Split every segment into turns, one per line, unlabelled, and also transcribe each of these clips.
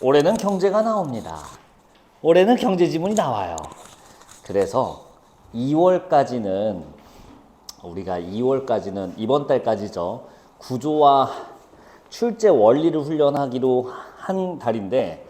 올해는 경제가 나옵니다. 올해는 경제 지문이 나와요. 그래서 2월까지는 우리가 2월까지는 이번 달까지죠. 구조와 출제 원리를 훈련하기로 한 달인데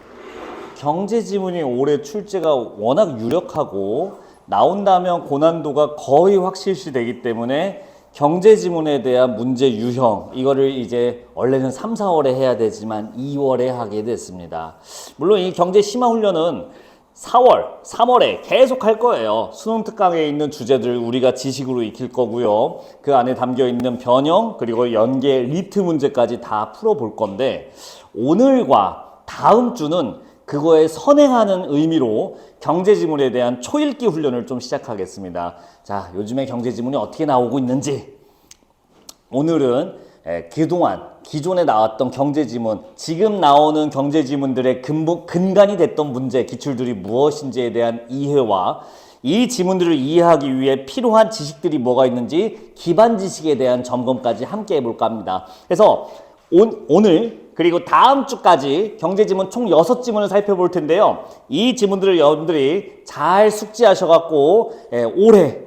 경제 지문이 올해 출제가 워낙 유력하고 나온다면 고난도가 거의 확실시 되기 때문에 경제 지문에 대한 문제 유형 이거를 이제 원래는 3, 4월에 해야 되지만 2월에 하게 됐습니다. 물론 이 경제 심화 훈련은 4월, 3월에 계속 할 거예요. 수능 특강에 있는 주제들 우리가 지식으로 익힐 거고요. 그 안에 담겨 있는 변형 그리고 연계 리트 문제까지 다 풀어볼 건데 오늘과 다음 주는 그거에 선행하는 의미로 경제지문에 대한 초읽기 훈련을 좀 시작하겠습니다. 자, 요즘에 경제지문이 어떻게 나오고 있는지 오늘은 그동안 기존에 나왔던 경제지문, 지금 나오는 경제지문들의 근간이 됐던 문제, 기출들이 무엇인지에 대한 이해와 이 지문들을 이해하기 위해 필요한 지식들이 뭐가 있는지 기반 지식에 대한 점검까지 함께 해볼까 합니다. 그래서 오늘 그리고 다음 주까지 경제지문 총 6지문을 살펴볼 텐데요. 이 지문들을 여러분들이 잘 숙지하셔갖고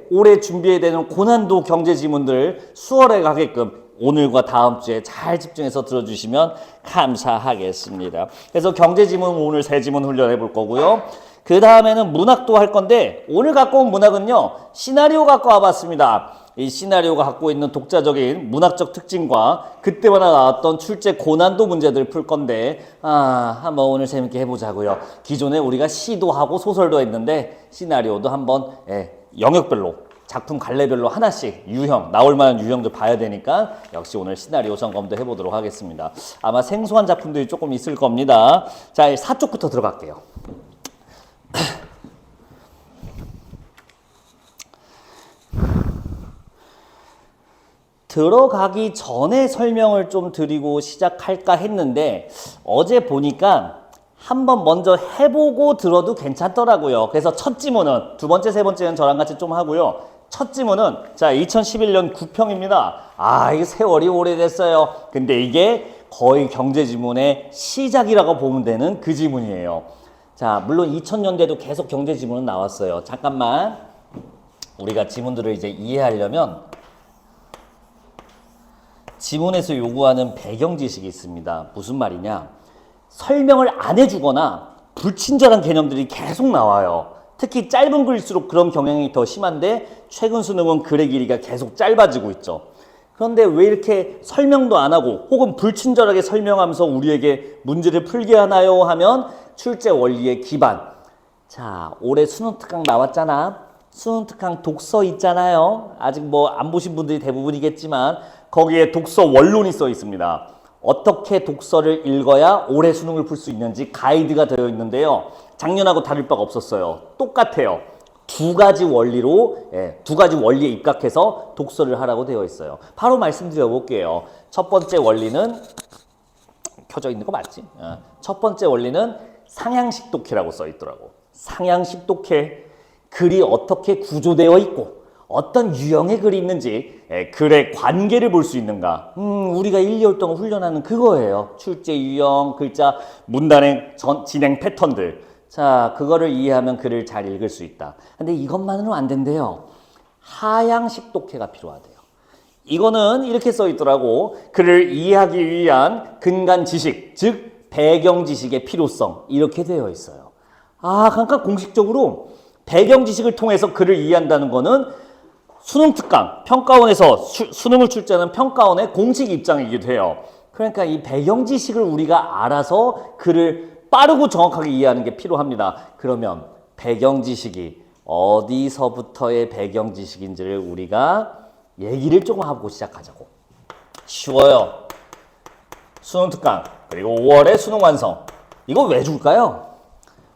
올해 준비해야 되는 고난도 경제지문들 수월해 가게끔 오늘과 다음 주에 잘 집중해서 들어주시면 감사하겠습니다. 그래서 경제지문 오늘 3지문 훈련해 볼 거고요. 그 다음에는 문학도 할 건데 오늘 갖고 온 문학은요. 시나리오 갖고 와봤습니다. 이 시나리오가 갖고 있는 독자적인 문학적 특징과 그때마다 나왔던 출제 고난도 문제들을 풀 건데 한번 오늘 재밌게 해보자고요. 기존에 우리가 시도 하고 소설도 했는데 시나리오도 한번 영역별로 작품 갈래별로 하나씩 유형 나올 만한 유형들 봐야 되니까 역시 오늘 시나리오 점검도 해보도록 하겠습니다. 아마 생소한 작품들이 조금 있을 겁니다. 자, 4쪽부터 들어갈게요. 들어가기 전에 설명을 좀 드리고 시작할까 했는데 어제 보니까 한번 먼저 해보고 들어도 괜찮더라고요. 그래서 첫 지문은 두 번째, 세 번째는 저랑 같이 좀 하고요. 첫 지문은 자 2011년 9평입니다. 이게 세월이 오래됐어요. 근데 이게 거의 경제 지문의 시작이라고 보면 되는 그 지문이에요. 자, 물론 2000년대도 계속 경제 지문은 나왔어요. 잠깐만 우리가 지문들을 이제 이해하려면 지문에서 요구하는 배경 지식이 있습니다. 무슨 말이냐? 설명을 안 해주거나 불친절한 개념들이 계속 나와요. 특히 짧은 글일수록 그런 경향이 더 심한데 최근 수능은 글의 길이가 계속 짧아지고 있죠. 그런데 왜 이렇게 설명도 안 하고 혹은 불친절하게 설명하면서 우리에게 문제를 풀게 하나요? 하면 출제 원리의 기반. 자, 올해 수능 특강 나왔잖아. 수능 특강 독서 있잖아요. 아직 뭐 안 보신 분들이 대부분이겠지만 거기에 독서 원론이 써 있습니다. 어떻게 독서를 읽어야 올해 수능을 풀 수 있는지 가이드가 되어 있는데요. 작년하고 다를 바가 없었어요. 똑같아요. 두 가지 원리에 입각해서 독서를 하라고 되어 있어요. 바로 말씀드려 볼게요. 첫 번째 원리는 켜져 있는 거 맞지? 첫 번째 원리는 상향식 독해라고 써 있더라고. 상향식 독해. 글이 어떻게 구조되어 있고 어떤 유형의 글이 있는지 글의 관계를 볼 수 있는가. 우리가 1, 2월 동안 훈련하는 그거예요. 출제 유형, 글자, 문단의 진행 패턴들. 자, 그거를 이해하면 글을 잘 읽을 수 있다. 근데 이것만으로는 안 된대요. 하향식 독해가 필요하대요. 이거는 이렇게 써 있더라고. 글을 이해하기 위한 근간 지식, 즉 배경 지식의 필요성 이렇게 되어 있어요. 그러니까 공식적으로 배경 지식을 통해서 글을 이해한다는 거는 수능 특강, 평가원에서 수능을 출제하는 평가원의 공식 입장이기도 해요. 그러니까 이 배경 지식을 우리가 알아서 글을 빠르고 정확하게 이해하는 게 필요합니다. 그러면 배경 지식이 어디서부터의 배경 지식인지를 우리가 얘기를 조금 하고 시작하자고. 쉬워요. 수능 특강, 그리고 5월에 수능 완성. 이거 왜 줄까요?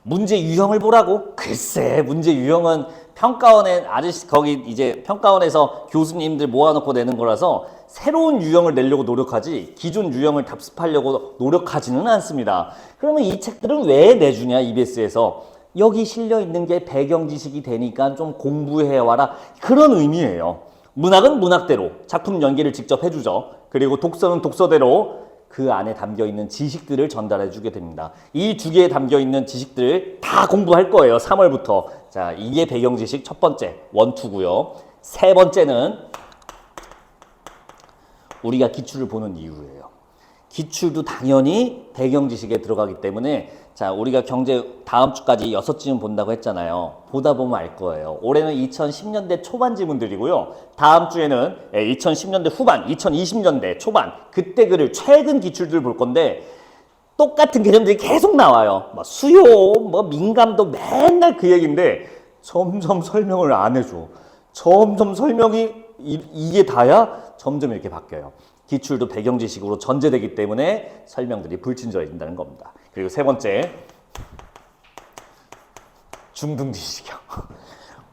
문제 유형을 보라고? 글쎄, 문제 유형은 평가원에 거기 이제 평가원에서 교수님들 모아놓고 내는 거라서 새로운 유형을 내려고 노력하지 기존 유형을 답습하려고 노력하지는 않습니다. 그러면 이 책들은 왜 내주냐, EBS에서? 여기 실려 있는 게 배경 지식이 되니까 좀 공부해와라. 그런 의미예요. 문학은 문학대로 작품 연계를 직접 해주죠. 그리고 독서는 독서대로 그 안에 담겨 있는 지식들을 전달해 주게 됩니다. 이 두 개에 담겨 있는 지식들을 다 공부할 거예요. 3월부터. 자, 이게 배경 지식 첫 번째, 원투고요. 세 번째는 우리가 기출을 보는 이유예요. 기출도 당연히 배경 지식에 들어가기 때문에 자, 우리가 경제 다음 주까지 6지문 본다고 했잖아요. 보다 보면 알 거예요. 올해는 2010년대 초반 지문들이고요. 다음 주에는 2010년대 후반, 2020년대 초반 그때 그릴 최근 기출들 볼 건데 똑같은 개념들이 계속 나와요. 뭐 수요, 뭐 민감도 맨날 그 얘기인데 점점 설명을 안 해줘. 점점 설명이 이게 다야? 점점 이렇게 바뀌어요. 기출도 배경 지식으로 전제되기 때문에 설명들이 불친절해진다는 겁니다. 그리고 세 번째, 중등 지식이요.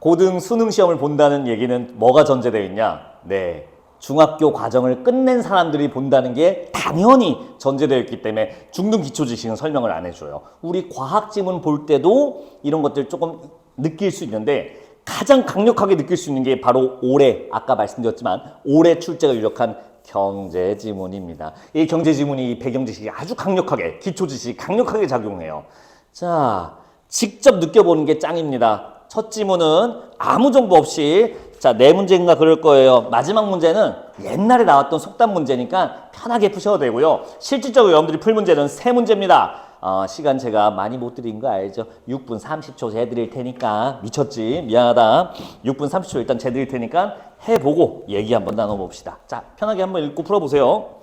고등 수능 시험을 본다는 얘기는 뭐가 전제되어 있냐? 네. 중학교 과정을 끝낸 사람들이 본다는 게 당연히 전제되어 있기 때문에 중등 기초 지식은 설명을 안 해줘요. 우리 과학 지문 볼 때도 이런 것들 조금 느낄 수 있는데 가장 강력하게 느낄 수 있는 게 바로 올해, 아까 말씀드렸지만 올해 출제가 유력한 경제 지문입니다. 이 경제 지문이 배경 지식이 아주 강력하게, 기초 지식이 강력하게 작용해요. 자, 직접 느껴보는 게 짱입니다. 첫 지문은 아무 정보 없이 자, 네 문제인가 그럴 거예요. 마지막 문제는 옛날에 나왔던 속담 문제니까 편하게 푸셔도 되고요. 실질적으로 여러분들이 풀 문제는 세 문제입니다. 시간 제가 많이 못 드린 거 알죠? 6분 30초 재드릴 테니까 미쳤지? 미안하다. 6분 30초 일단 재드릴 테니까 해보고 얘기 한번 나눠봅시다. 자, 편하게 한번 읽고 풀어보세요.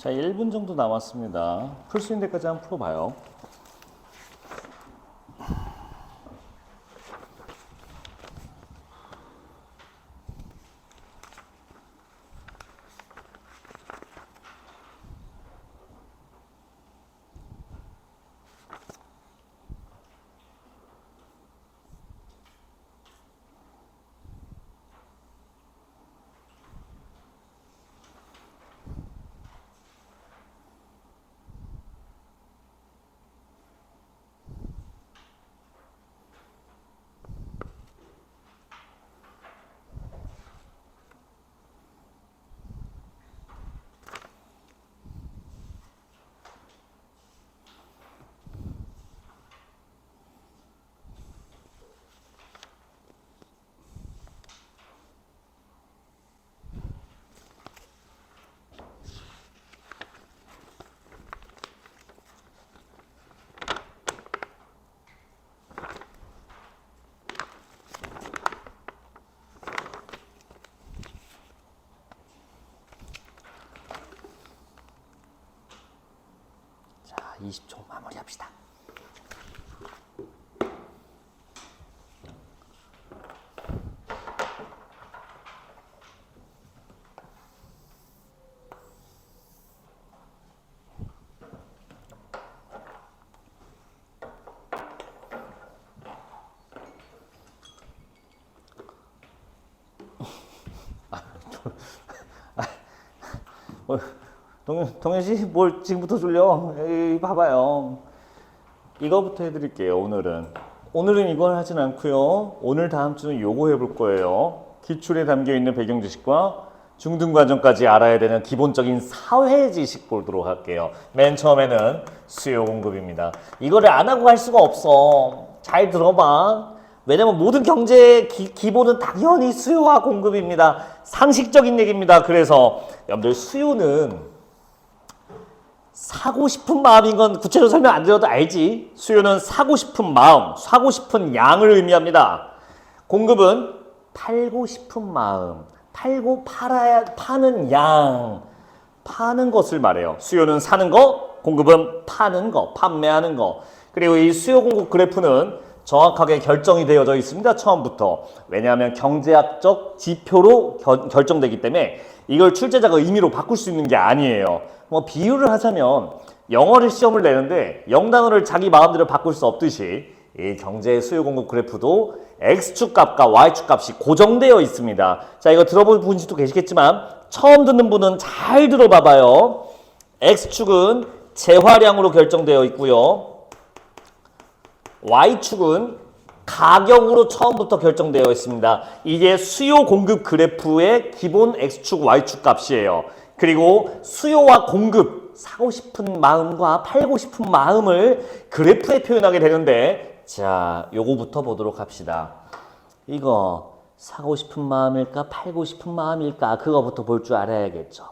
자, 1분 정도 남았습니다. 풀 수 있는 데까지 한번 풀어봐요. 자, 20초 마무리합시다. 동현 씨, 뭘 지금부터 졸려? 에이, 봐봐요. 이거부터 해드릴게요. 오늘은 이걸 하진 않고요. 오늘 다음 주는 요거 해볼 거예요. 기출에 담겨 있는 배경 지식과 중등 과정까지 알아야 되는 기본적인 사회 지식 보도록 할게요. 맨 처음에는 수요 공급입니다. 이거를 안 하고 할 수가 없어. 잘 들어봐. 왜냐면 모든 경제의 기본은 당연히 수요와 공급입니다. 상식적인 얘기입니다. 그래서 여러분들 수요는 사고 싶은 마음인 건 구체적으로 설명 안 드려도 알지. 수요는 사고 싶은 마음, 사고 싶은 양을 의미합니다. 공급은 팔고 싶은 마음, 파는 양, 파는 것을 말해요. 수요는 사는 거, 공급은 파는 거, 판매하는 거. 그리고 이 수요 공급 그래프는 정확하게 결정이 되어져 있습니다. 처음부터. 왜냐하면 경제학적 지표로 결정되기 때문에 이걸 출제자가 의미로 바꿀 수 있는 게 아니에요. 뭐 비유를 하자면 영어를 시험을 내는데 영단어를 자기 마음대로 바꿀 수 없듯이 이 경제 수요 공급 그래프도 X축 값과 Y축 값이 고정되어 있습니다. 자, 이거 들어본 분도 계시겠지만 처음 듣는 분은 잘 들어봐봐요. X축은 재화량으로 결정되어 있고요. Y축은 가격으로 처음부터 결정되어 있습니다. 이게 수요 공급 그래프의 기본 X축, Y축 값이에요. 그리고 수요와 공급, 사고 싶은 마음과 팔고 싶은 마음을 그래프에 표현하게 되는데, 자, 요거부터 보도록 합시다. 이거 사고 싶은 마음일까, 팔고 싶은 마음일까, 그거부터 볼 줄 알아야겠죠.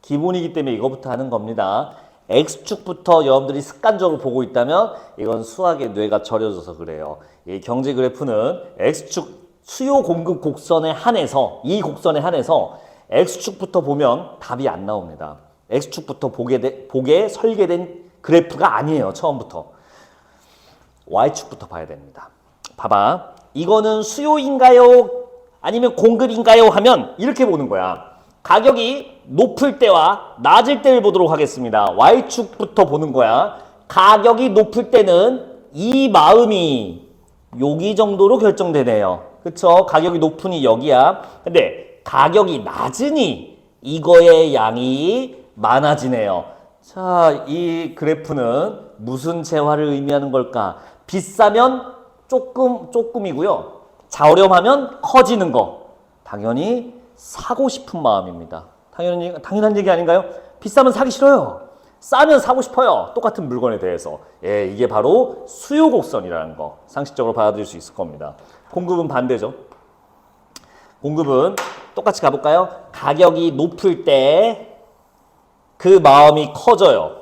기본이기 때문에 이거부터 하는 겁니다. X축부터 여러분들이 습관적으로 보고 있다면 이건 수학의 뇌가 절여져서 그래요. 이 경제 그래프는 X축 수요 공급 곡선에 한해서, 이 곡선에 한해서 X축부터 보면 답이 안 나옵니다. X축부터 보게 설계된 그래프가 아니에요. 처음부터. Y축부터 봐야 됩니다. 봐봐. 이거는 수요인가요? 아니면 공급인가요? 하면 이렇게 보는 거야. 가격이 높을 때와 낮을 때를 보도록 하겠습니다. Y축부터 보는 거야. 가격이 높을 때는 이 마음이 여기 정도로 결정되네요. 그쵸? 가격이 높으니 여기야. 근데 가격이 낮으니 이거의 양이 많아지네요. 자, 이 그래프는 무슨 재화를 의미하는 걸까? 비싸면 조금이고요. 저렴하면 커지는 거. 당연히 사고 싶은 마음입니다. 당연한 얘기 아닌가요? 비싸면 사기 싫어요. 싸면 사고 싶어요. 똑같은 물건에 대해서. 예, 이게 바로 수요 곡선이라는 거. 상식적으로 받아들일 수 있을 겁니다. 공급은 반대죠. 공급은 똑같이 가볼까요? 가격이 높을 때 그 마음이 커져요.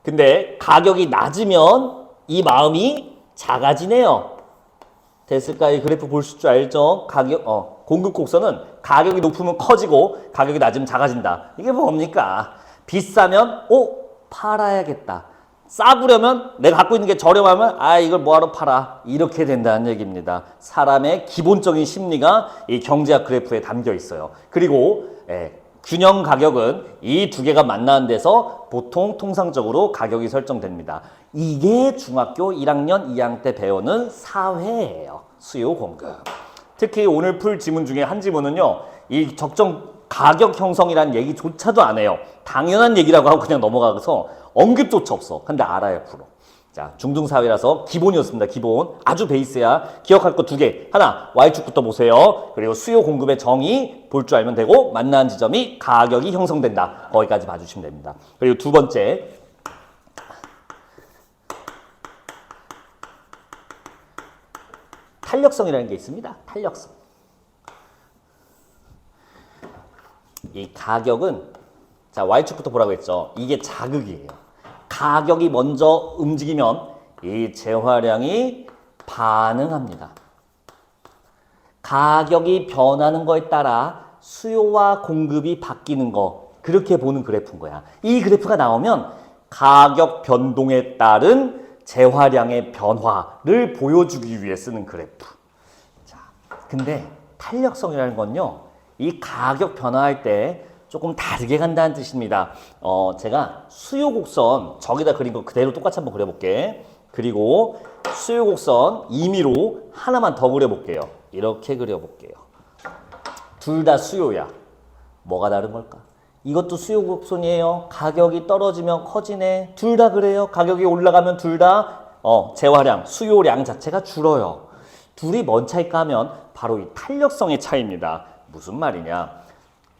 근데 가격이 낮으면 이 마음이 작아지네요. 됐을까요? 이 그래프 보실 줄 알죠? 공급 곡선은 가격이 높으면 커지고 가격이 낮으면 작아진다. 이게 뭡니까? 비싸면 팔아야겠다. 싸구려면 내가 갖고 있는 게 저렴하면 이걸 뭐하러 팔아. 이렇게 된다는 얘기입니다. 사람의 기본적인 심리가 이 경제학 그래프에 담겨 있어요. 그리고 균형 가격은 이 두 개가 만나는 데서 보통 통상적으로 가격이 설정됩니다. 이게 중학교 1학년 2학년 때 배우는 사회예요. 수요 공급. 특히 오늘 풀 지문 중에 한 지문은요. 이 적정 가격 형성이라는 얘기조차도 안 해요. 당연한 얘기라고 하고 그냥 넘어가서 언급조차 없어. 근데 알아요, 프로. 자, 중등사회라서 기본이었습니다. 기본. 아주 베이스야. 기억할 거 두 개. 하나, Y축부터 보세요. 그리고 수요 공급의 정의 볼 줄 알면 되고 만나는 지점이 가격이 형성된다. 거기까지 봐주시면 됩니다. 그리고 두 번째. 탄력성이라는 게 있습니다. 탄력성. 이 가격은 자 Y축부터 보라고 했죠. 이게 자극이에요. 가격이 먼저 움직이면 이 재화량이 반응합니다. 가격이 변하는 거에 따라 수요와 공급이 바뀌는 거 그렇게 보는 그래프인 거야. 이 그래프가 나오면 가격 변동에 따른 재화량의 변화를 보여주기 위해 쓰는 그래프. 자, 근데 탄력성이라는 건요. 이 가격 변화할 때 조금 다르게 간다는 뜻입니다. 제가 수요 곡선 저기다 그린 거 그대로 똑같이 한번 그려볼게. 그리고 수요 곡선 임의로 하나만 더 그려볼게요. 이렇게 그려볼게요. 둘 다 수요야. 뭐가 다른 걸까? 이것도 수요 곡선이에요. 가격이 떨어지면 커지네. 둘 다 그래요. 가격이 올라가면 둘 다 재화량, 수요량 자체가 줄어요. 둘이 뭔 차이일까 하면 바로 이 탄력성의 차이입니다. 무슨 말이냐?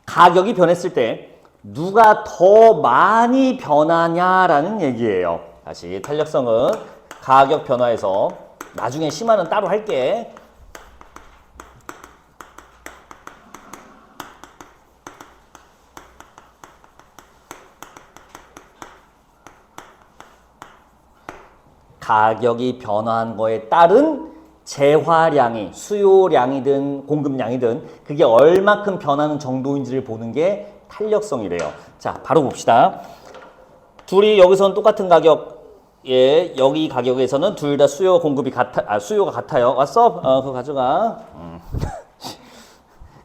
가격이 변했을 때 누가 더 많이 변하냐라는 얘기예요. 다시 탄력성은 가격 변화에서 나중에 심화는 따로 할게. 가격이 변화한 거에 따른 재화량이 수요량이든 공급량이든 그게 얼마큼 변하는 정도인지를 보는 게 탄력성이래요. 자, 바로 봅시다. 둘이 여기서는 똑같은 가격에 여기 가격에서는 둘 다 수요 공급이 수요가 같아요. 왔어? 그거 가져가.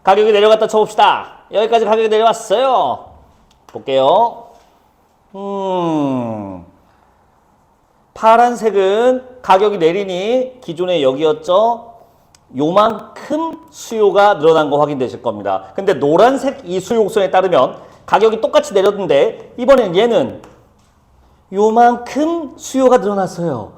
가격이 내려갔다 쳐봅시다. 여기까지 가격이 내려왔어요. 볼게요. 파란색은 가격이 내리니 기존에 여기였죠. 요만큼 수요가 늘어난 거 확인되실 겁니다. 근데 노란색 이 수요 곡선에 따르면 가격이 똑같이 내렸는데 이번엔 얘는 요만큼 수요가 늘어났어요.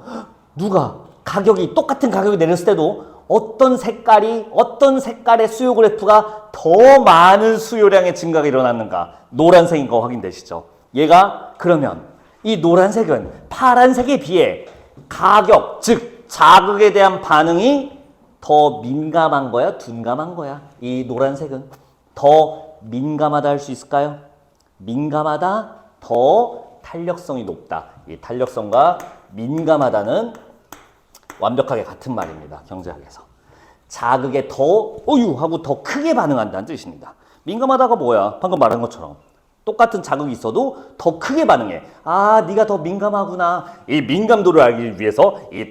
누가? 가격이 똑같은 가격이 내렸을 때도 어떤 색깔의 수요 그래프가 더 많은 수요량의 증가가 일어났는가? 노란색인 거 확인되시죠? 얘가 그러면 이 노란색은 파란색에 비해 가격, 즉 자극에 대한 반응이 더 민감한 거야? 둔감한 거야? 이 노란색은 더 민감하다 할 수 있을까요? 민감하다, 더 탄력성이 높다. 이 탄력성과 민감하다는 완벽하게 같은 말입니다. 경제학에서. 자극에 더 하고 더 크게 반응한다는 뜻입니다. 민감하다가 뭐야? 방금 말한 것처럼. 똑같은 자극이 있어도 더 크게 반응해. 네가 더 민감하구나. 이 민감도를 알기 위해서 이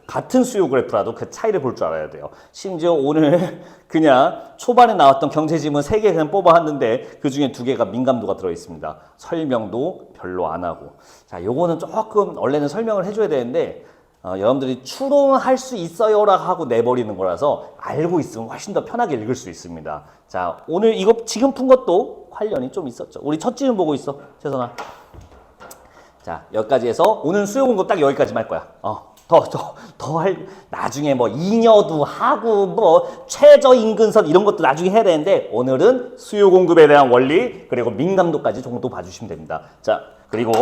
같은 수요 그래프라도 그 차이를 볼 줄 알아야 돼요. 심지어 오늘 그냥 초반에 나왔던 경제지문 3개 그냥 뽑아왔는데 그 중에 2개가 민감도가 들어있습니다. 설명도 별로 안 하고. 자, 요거는 조금 원래는 설명을 해줘야 되는데 여러분들이 추론할 수 있어요라고 하고 내버리는 거라서 알고 있으면 훨씬 더 편하게 읽을 수 있습니다. 자, 오늘 이거 지금 푼 것도 관련이 좀 있었죠. 우리 첫 지문 보고 있어, 최선아. 자, 여기까지 해서 오늘 수요 공급 딱 여기까지만 할 거야. 나중에 뭐 잉여도 하고 뭐 최저임금선 이런 것도 나중에 해야 되는데 오늘은 수요 공급에 대한 원리 그리고 민감도까지 정도 봐주시면 됩니다. 자, 그리고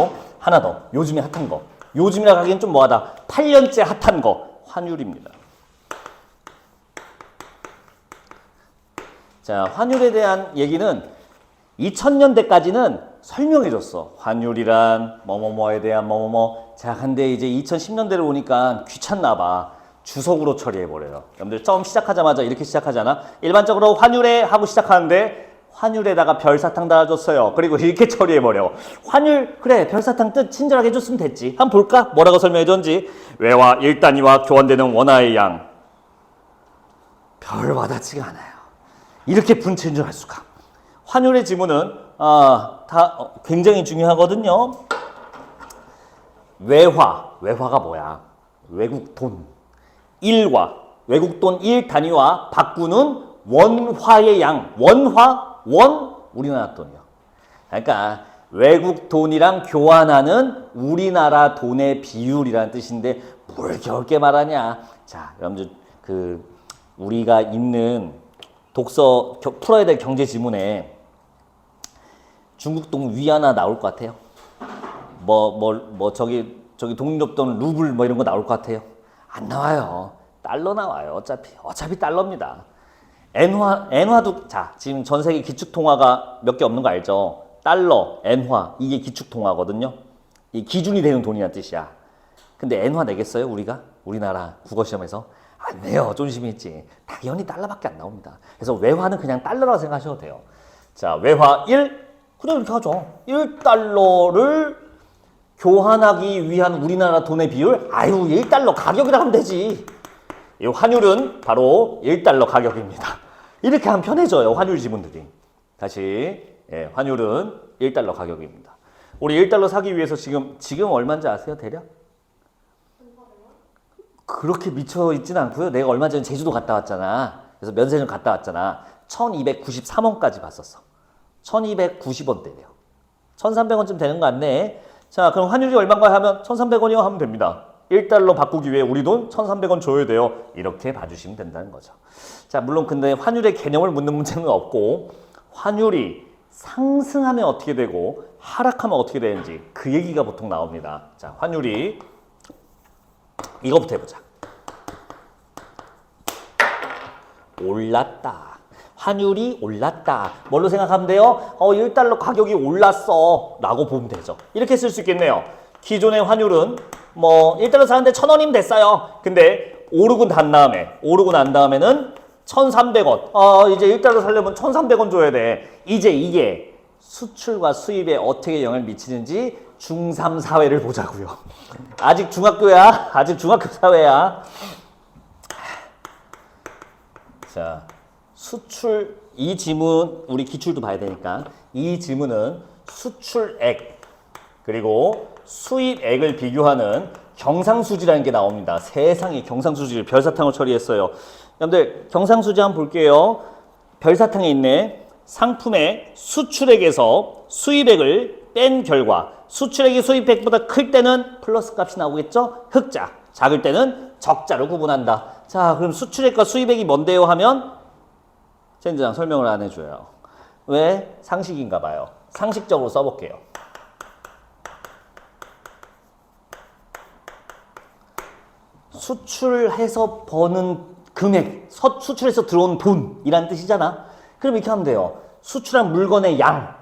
하나 더. 요즘에 핫한 거. 요즘이라 하기엔 좀 뭐하다. 8년째 핫한 거. 환율입니다. 자, 환율에 대한 얘기는 2000년대까지는 설명해줬어. 환율이란 뭐뭐뭐에 대한 뭐뭐뭐. 자, 근데 이제 2010년대로 오니까 귀찮나 봐. 주석으로 처리해버려요. 여러분들 처음 시작하자마자 이렇게 시작하잖아. 일반적으로 환율에 하고 시작하는데 환율에다가 별사탕 달아줬어요. 그리고 이렇게 처리해버려. 환율, 그래, 별사탕 뜻 친절하게 해줬으면 됐지. 한번 볼까? 뭐라고 설명해줬는지. 외화 1단위와 교환되는 원화의 양. 별 와닿지가 않아요. 이렇게 분친절할 수가. 환율의 지문은 굉장히 중요하거든요. 외화가 뭐야? 외국 돈. 일화, 외국 돈 1단위와 바꾸는 원화의 양. 우리나라 돈이요. 그러니까 외국 돈이랑 교환하는 우리나라 돈의 비율이라는 뜻인데 뭘 겨울게 말하냐. 자, 여러분들 우리가 있는 독서 풀어야 될 경제 지문에 중국 돈 위안화 나올 것 같아요? 저기 독립돈 루블 뭐 이런 거 나올 것 같아요? 안 나와요. 달러 나와요. 어차피 달러입니다. 엔화도, 자, 지금 전 세계 기축통화가 몇 개 없는 거 알죠? 달러, 엔화, 이게 기축통화거든요. 이 기준이 되는 돈이란 뜻이야. 근데 엔화 내겠어요, 우리나라 국어시험에서? 안 내요. 존심이 있지. 당연히 달러밖에 안 나옵니다. 그래서 외화는 그냥 달러라고 생각하셔도 돼요. 자, 외화 1, 그냥 이렇게 하죠. 1달러를 교환하기 위한 우리나라 돈의 비율? 1달러 가격이라 하면 되지. 이 환율은 바로 1달러 가격입니다. 이렇게 하면 편해져요, 환율 지문들이. 다시, 환율은 1달러 가격입니다. 우리 1달러 사기 위해서 지금 얼마인지 아세요, 대략? 그렇게 미쳐 있진 않고요. 내가 얼마 전에 제주도 갔다 왔잖아. 그래서 면세점 갔다 왔잖아. 1293원까지 봤었어. 1290원대래요. 1300원쯤 되는 거 같네. 자, 그럼 환율이 얼마인가 하면 1300원이요 하면 됩니다. 1달러 바꾸기 위해 우리 돈 1300원 줘야 돼요. 이렇게 봐주시면 된다는 거죠. 자, 물론 근데 환율의 개념을 묻는 문제는 없고 환율이 상승하면 어떻게 되고 하락하면 어떻게 되는지 그 얘기가 보통 나옵니다. 자, 환율이 이거부터 해보자. 올랐다. 환율이 올랐다. 뭘로 생각하면 돼요? 1달러 가격이 올랐어 라고 보면 되죠. 이렇게 쓸 수 있겠네요. 기존의 환율은 1달러 사는데 1000원이면 됐어요. 근데 오르고 난 다음에는 1300원. 이제 1달러 살려면 1300원 줘야 돼. 이제 이게 수출과 수입에 어떻게 영향을 미치는지 중3 사회를 보자고요. 아직 중학교야. 아직 중학교 사회야. 자, 수출, 이 지문 우리 기출도 봐야 되니까 이 지문은 수출액 그리고 수입액을 비교하는 경상수지라는 게 나옵니다. 세상에 경상수지를 별사탕을 처리했어요. 여러분들 경상수지 한번 볼게요. 별사탕에 있네. 상품의 수출액에서 수입액을 뺀 결과 수출액이 수입액보다 클 때는 플러스 값이 나오겠죠? 흑자. 작을 때는 적자로 구분한다. 자, 그럼 수출액과 수입액이 뭔데요 하면 젠장 설명을 안 해줘요. 왜? 상식인가 봐요. 상식적으로 써볼게요. 수출해서 버는 금액, 수출해서 들어온 돈이란 뜻이잖아. 그럼 이렇게 하면 돼요. 수출한 물건의 양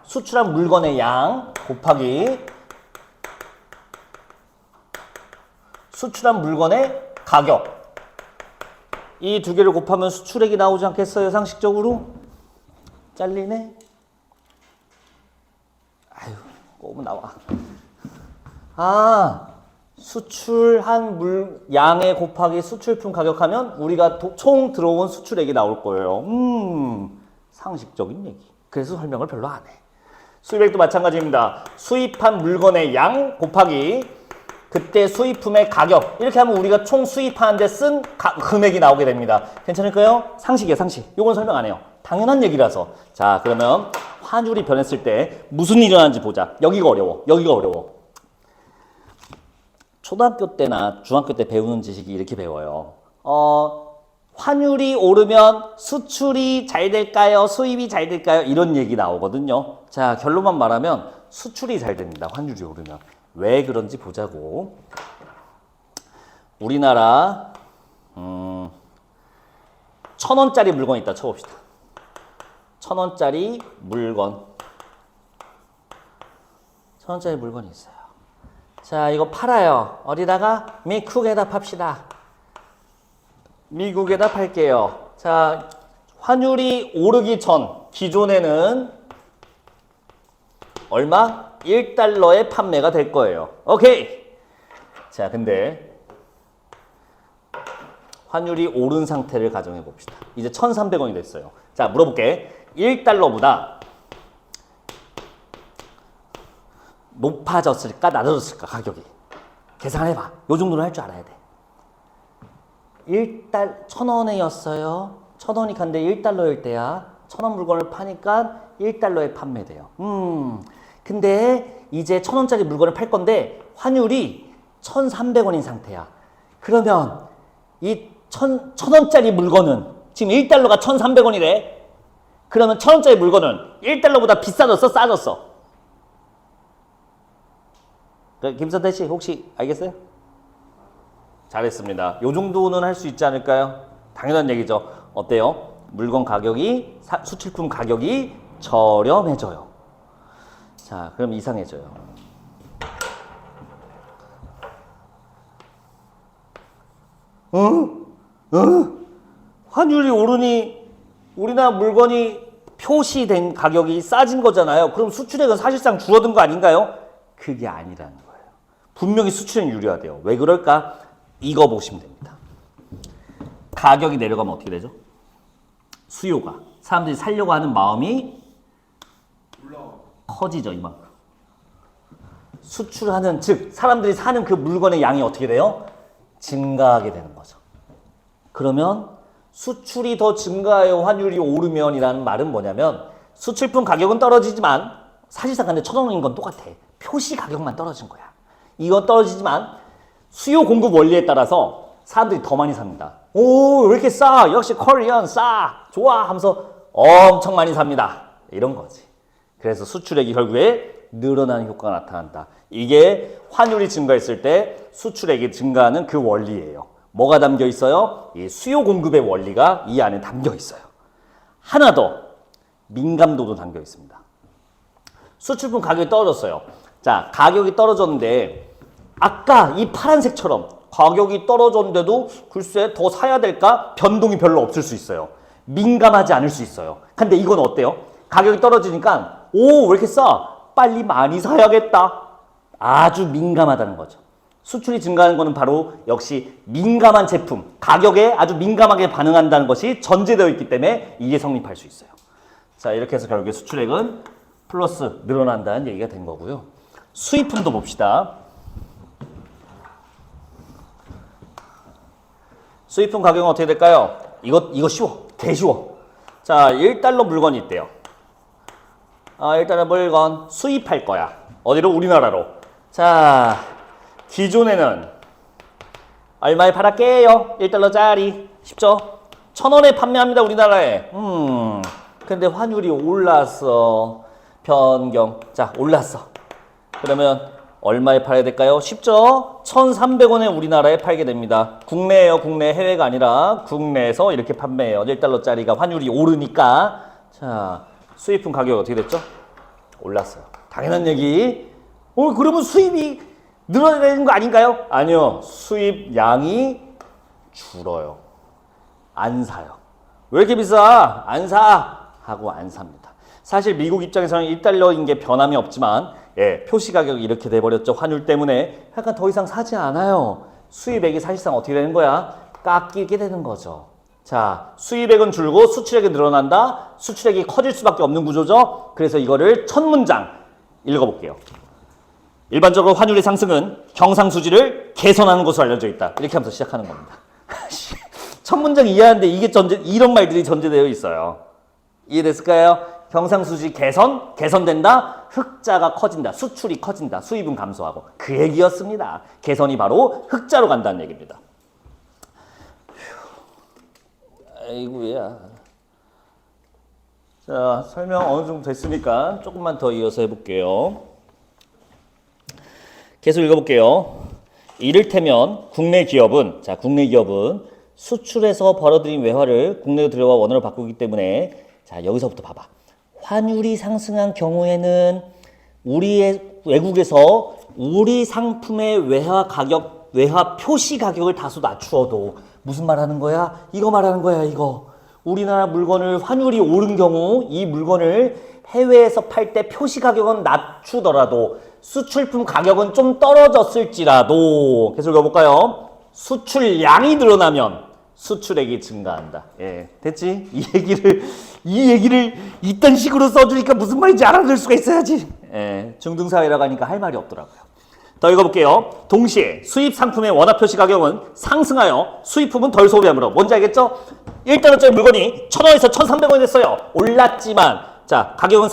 곱하기 수출한 물건의 가격. 이 두 개를 곱하면 수출액이 나오지 않겠어요? 상식적으로? 잘리네? 아유, 꼬면 나와. 수출한 양에 곱하기 수출품 가격하면 우리가 총 들어온 수출액이 나올 거예요. 상식적인 얘기. 그래서 설명을 별로 안 해. 수입액도 마찬가지입니다. 수입한 물건의 양 곱하기 그때 수입품의 가격. 이렇게 하면 우리가 총 수입하는데 쓴 금액이 나오게 됩니다. 괜찮을까요? 상식이에요, 상식. 요건 설명 안 해요. 당연한 얘기라서. 자, 그러면 환율이 변했을 때 무슨 일이 일어나는지 보자. 여기가 어려워. 초등학교 때나 중학교 때 배우는 지식이 이렇게 배워요. 환율이 오르면 수출이 잘 될까요? 수입이 잘 될까요? 이런 얘기 나오거든요. 자, 결론만 말하면 수출이 잘 됩니다. 환율이 오르면. 왜 그런지 보자고. 우리나라 1000원짜리 물건 있다 쳐봅시다. 1000원짜리 물건. 1000원짜리 물건이 있어요. 자, 이거 팔아요. 어디다가? 미국에다 팝시다. 미국에다 팔게요. 자, 환율이 오르기 전 기존에는 얼마? 1달러에 판매가 될 거예요. 오케이. 자, 근데 환율이 오른 상태를 가정해 봅시다. 이제 1,300원이 됐어요. 자, 물어볼게. 1달러보다 높아졌을까 낮아졌을까 가격이. 계산해봐. 요 정도는 할 줄 알아야 돼. 1,000원이었어요. 1,000원이 간데 1달러일 때야. 1,000원 물건을 파니까 1달러에 판매돼요. 근데 이제 1,000원짜리 물건을 팔 건데 환율이 1,300원인 상태야. 그러면 이 1,000원짜리 물건은 지금 1달러가 1,300원이래. 그러면 1,000원짜리 물건은 1달러보다 비싸졌어? 싸졌어? 김선태 씨 혹시 알겠어요? 잘했습니다. 요 정도는 할 수 있지 않을까요? 당연한 얘기죠. 어때요? 물건 가격이, 수출품 가격이 저렴해져요. 자, 그럼 이상해져요. 환율이 오르니 우리나라 물건이 표시된 가격이 싸진 거잖아요. 그럼 수출액은 사실상 줄어든 거 아닌가요? 그게 아니라는 거예요. 분명히 수출액 유리화돼요. 왜 그럴까? 이거 보시면 됩니다. 가격이 내려가면 어떻게 되죠? 수요가. 사람들이 살려고 하는 마음이 커지죠, 이만큼. 수출하는, 즉 사람들이 사는 그 물건의 양이 어떻게 돼요? 증가하게 되는 거죠. 그러면 수출이 더 증가해요, 환율이 오르면이라는 말은 뭐냐면 수출품 가격은 떨어지지만 사실상 근데 1,000원인 건 똑같아. 표시 가격만 떨어진 거야. 이건 떨어지지만 수요 공급 원리에 따라서 사람들이 더 많이 삽니다. 오, 왜 이렇게 싸? 역시 코리안 싸. 좋아 하면서 엄청 많이 삽니다. 이런 거지. 그래서 수출액이 결국에 늘어나는 효과가 나타난다. 이게 환율이 증가했을 때 수출액이 증가하는 그 원리예요. 뭐가 담겨 있어요? 이 수요 공급의 원리가 이 안에 담겨 있어요. 하나 더 민감도도 담겨 있습니다. 수출품 가격이 떨어졌어요. 자, 가격이 떨어졌는데 아까 이 파란색처럼 가격이 떨어졌는데도 글쎄 더 사야 될까? 변동이 별로 없을 수 있어요. 민감하지 않을 수 있어요. 근데 이건 어때요? 가격이 떨어지니까 오, 왜 이렇게 싸? 빨리 많이 사야겠다. 아주 민감하다는 거죠. 수출이 증가하는 것은 바로 역시 민감한 제품, 가격에 아주 민감하게 반응한다는 것이 전제되어 있기 때문에 이게 성립할 수 있어요. 자, 이렇게 해서 결국에 수출액은 플러스 늘어난다는 얘기가 된 거고요. 수입품도 봅시다. 수입품 가격은 어떻게 될까요? 이거 쉬워. 개 쉬워. 자, 1달러 물건이 있대요. 1달러 물건 수입할 거야. 어디로? 우리나라로. 자, 기존에는 얼마에 팔았게요? 1달러짜리. 쉽죠? 1,000원에 판매합니다, 우리나라에. 근데 환율이 올랐어. 변경. 자, 올랐어. 그러면 얼마에 팔아야 될까요? 쉽죠? 1,300원에 우리나라에 팔게 됩니다. 국내예요, 국내. 해외가 아니라 국내에서 이렇게 판매해요. 1달러짜리가 환율이 오르니까. 자, 수입품 가격이 어떻게 됐죠? 올랐어요. 당연한 얘기. 그러면 수입이 늘어나는 거 아닌가요? 아니요. 수입 양이 줄어요. 안 사요. 왜 이렇게 비싸? 안 사! 하고 안 삽니다. 사실 미국 입장에서는 1달러인 게 변함이 없지만 표시 가격이 이렇게 돼버렸죠. 환율 때문에. 약간 더 이상 사지 않아요. 수입액이 사실상 어떻게 되는 거야? 깎이게 되는 거죠. 자, 수입액은 줄고 수출액이 늘어난다. 수출액이 커질 수밖에 없는 구조죠. 그래서 이거를 첫 문장 읽어볼게요. 일반적으로 환율의 상승은 경상수지를 개선하는 것으로 알려져 있다. 이렇게 하면서 시작하는 겁니다. 첫 문장 이해하는데 이게 이런 말들이 전제되어 있어요. 이해됐을까요? 경상수지 개선된다. 흑자가 커진다. 수출이 커진다. 수입은 감소하고. 그 얘기였습니다. 개선이 바로 흑자로 간다는 얘기입니다. 아이고야. 자, 설명 어느 정도 됐으니까 조금만 더 이어서 해볼게요. 계속 읽어볼게요. 이를테면 국내 기업은 수출해서 벌어들인 외화를 국내로 들여와 원화로 바꾸기 때문에 자, 여기서부터 봐봐. 환율이 상승한 경우에는 외국에서 우리 상품의 외화 표시 가격을 다소 낮추어도 무슨 말 하는 거야? 이거 말하는 거야, 이거. 우리나라 물건을 환율이 오른 경우 이 물건을 해외에서 팔 때 표시 가격은 낮추더라도 수출품 가격은 좀 떨어졌을지라도 계속 읽어볼까요? 수출량이 늘어나면 수출액이 증가한다. 예, 됐지? 이 얘기를 이딴 식으로 써주니까 무슨 말인지 알아들 수가 있어야지. 예, 중등사회라고 하니까 할 말이 없더라고요. 더 읽어볼게요. 동시에 수입 상품의 원화 표시 가격은 상승하여 수입품은 덜 소비하므로. 뭔지 알겠죠? 1달러짜리 물건이 1,000원에서 1,300원이 됐어요. 올랐지만 자 가격은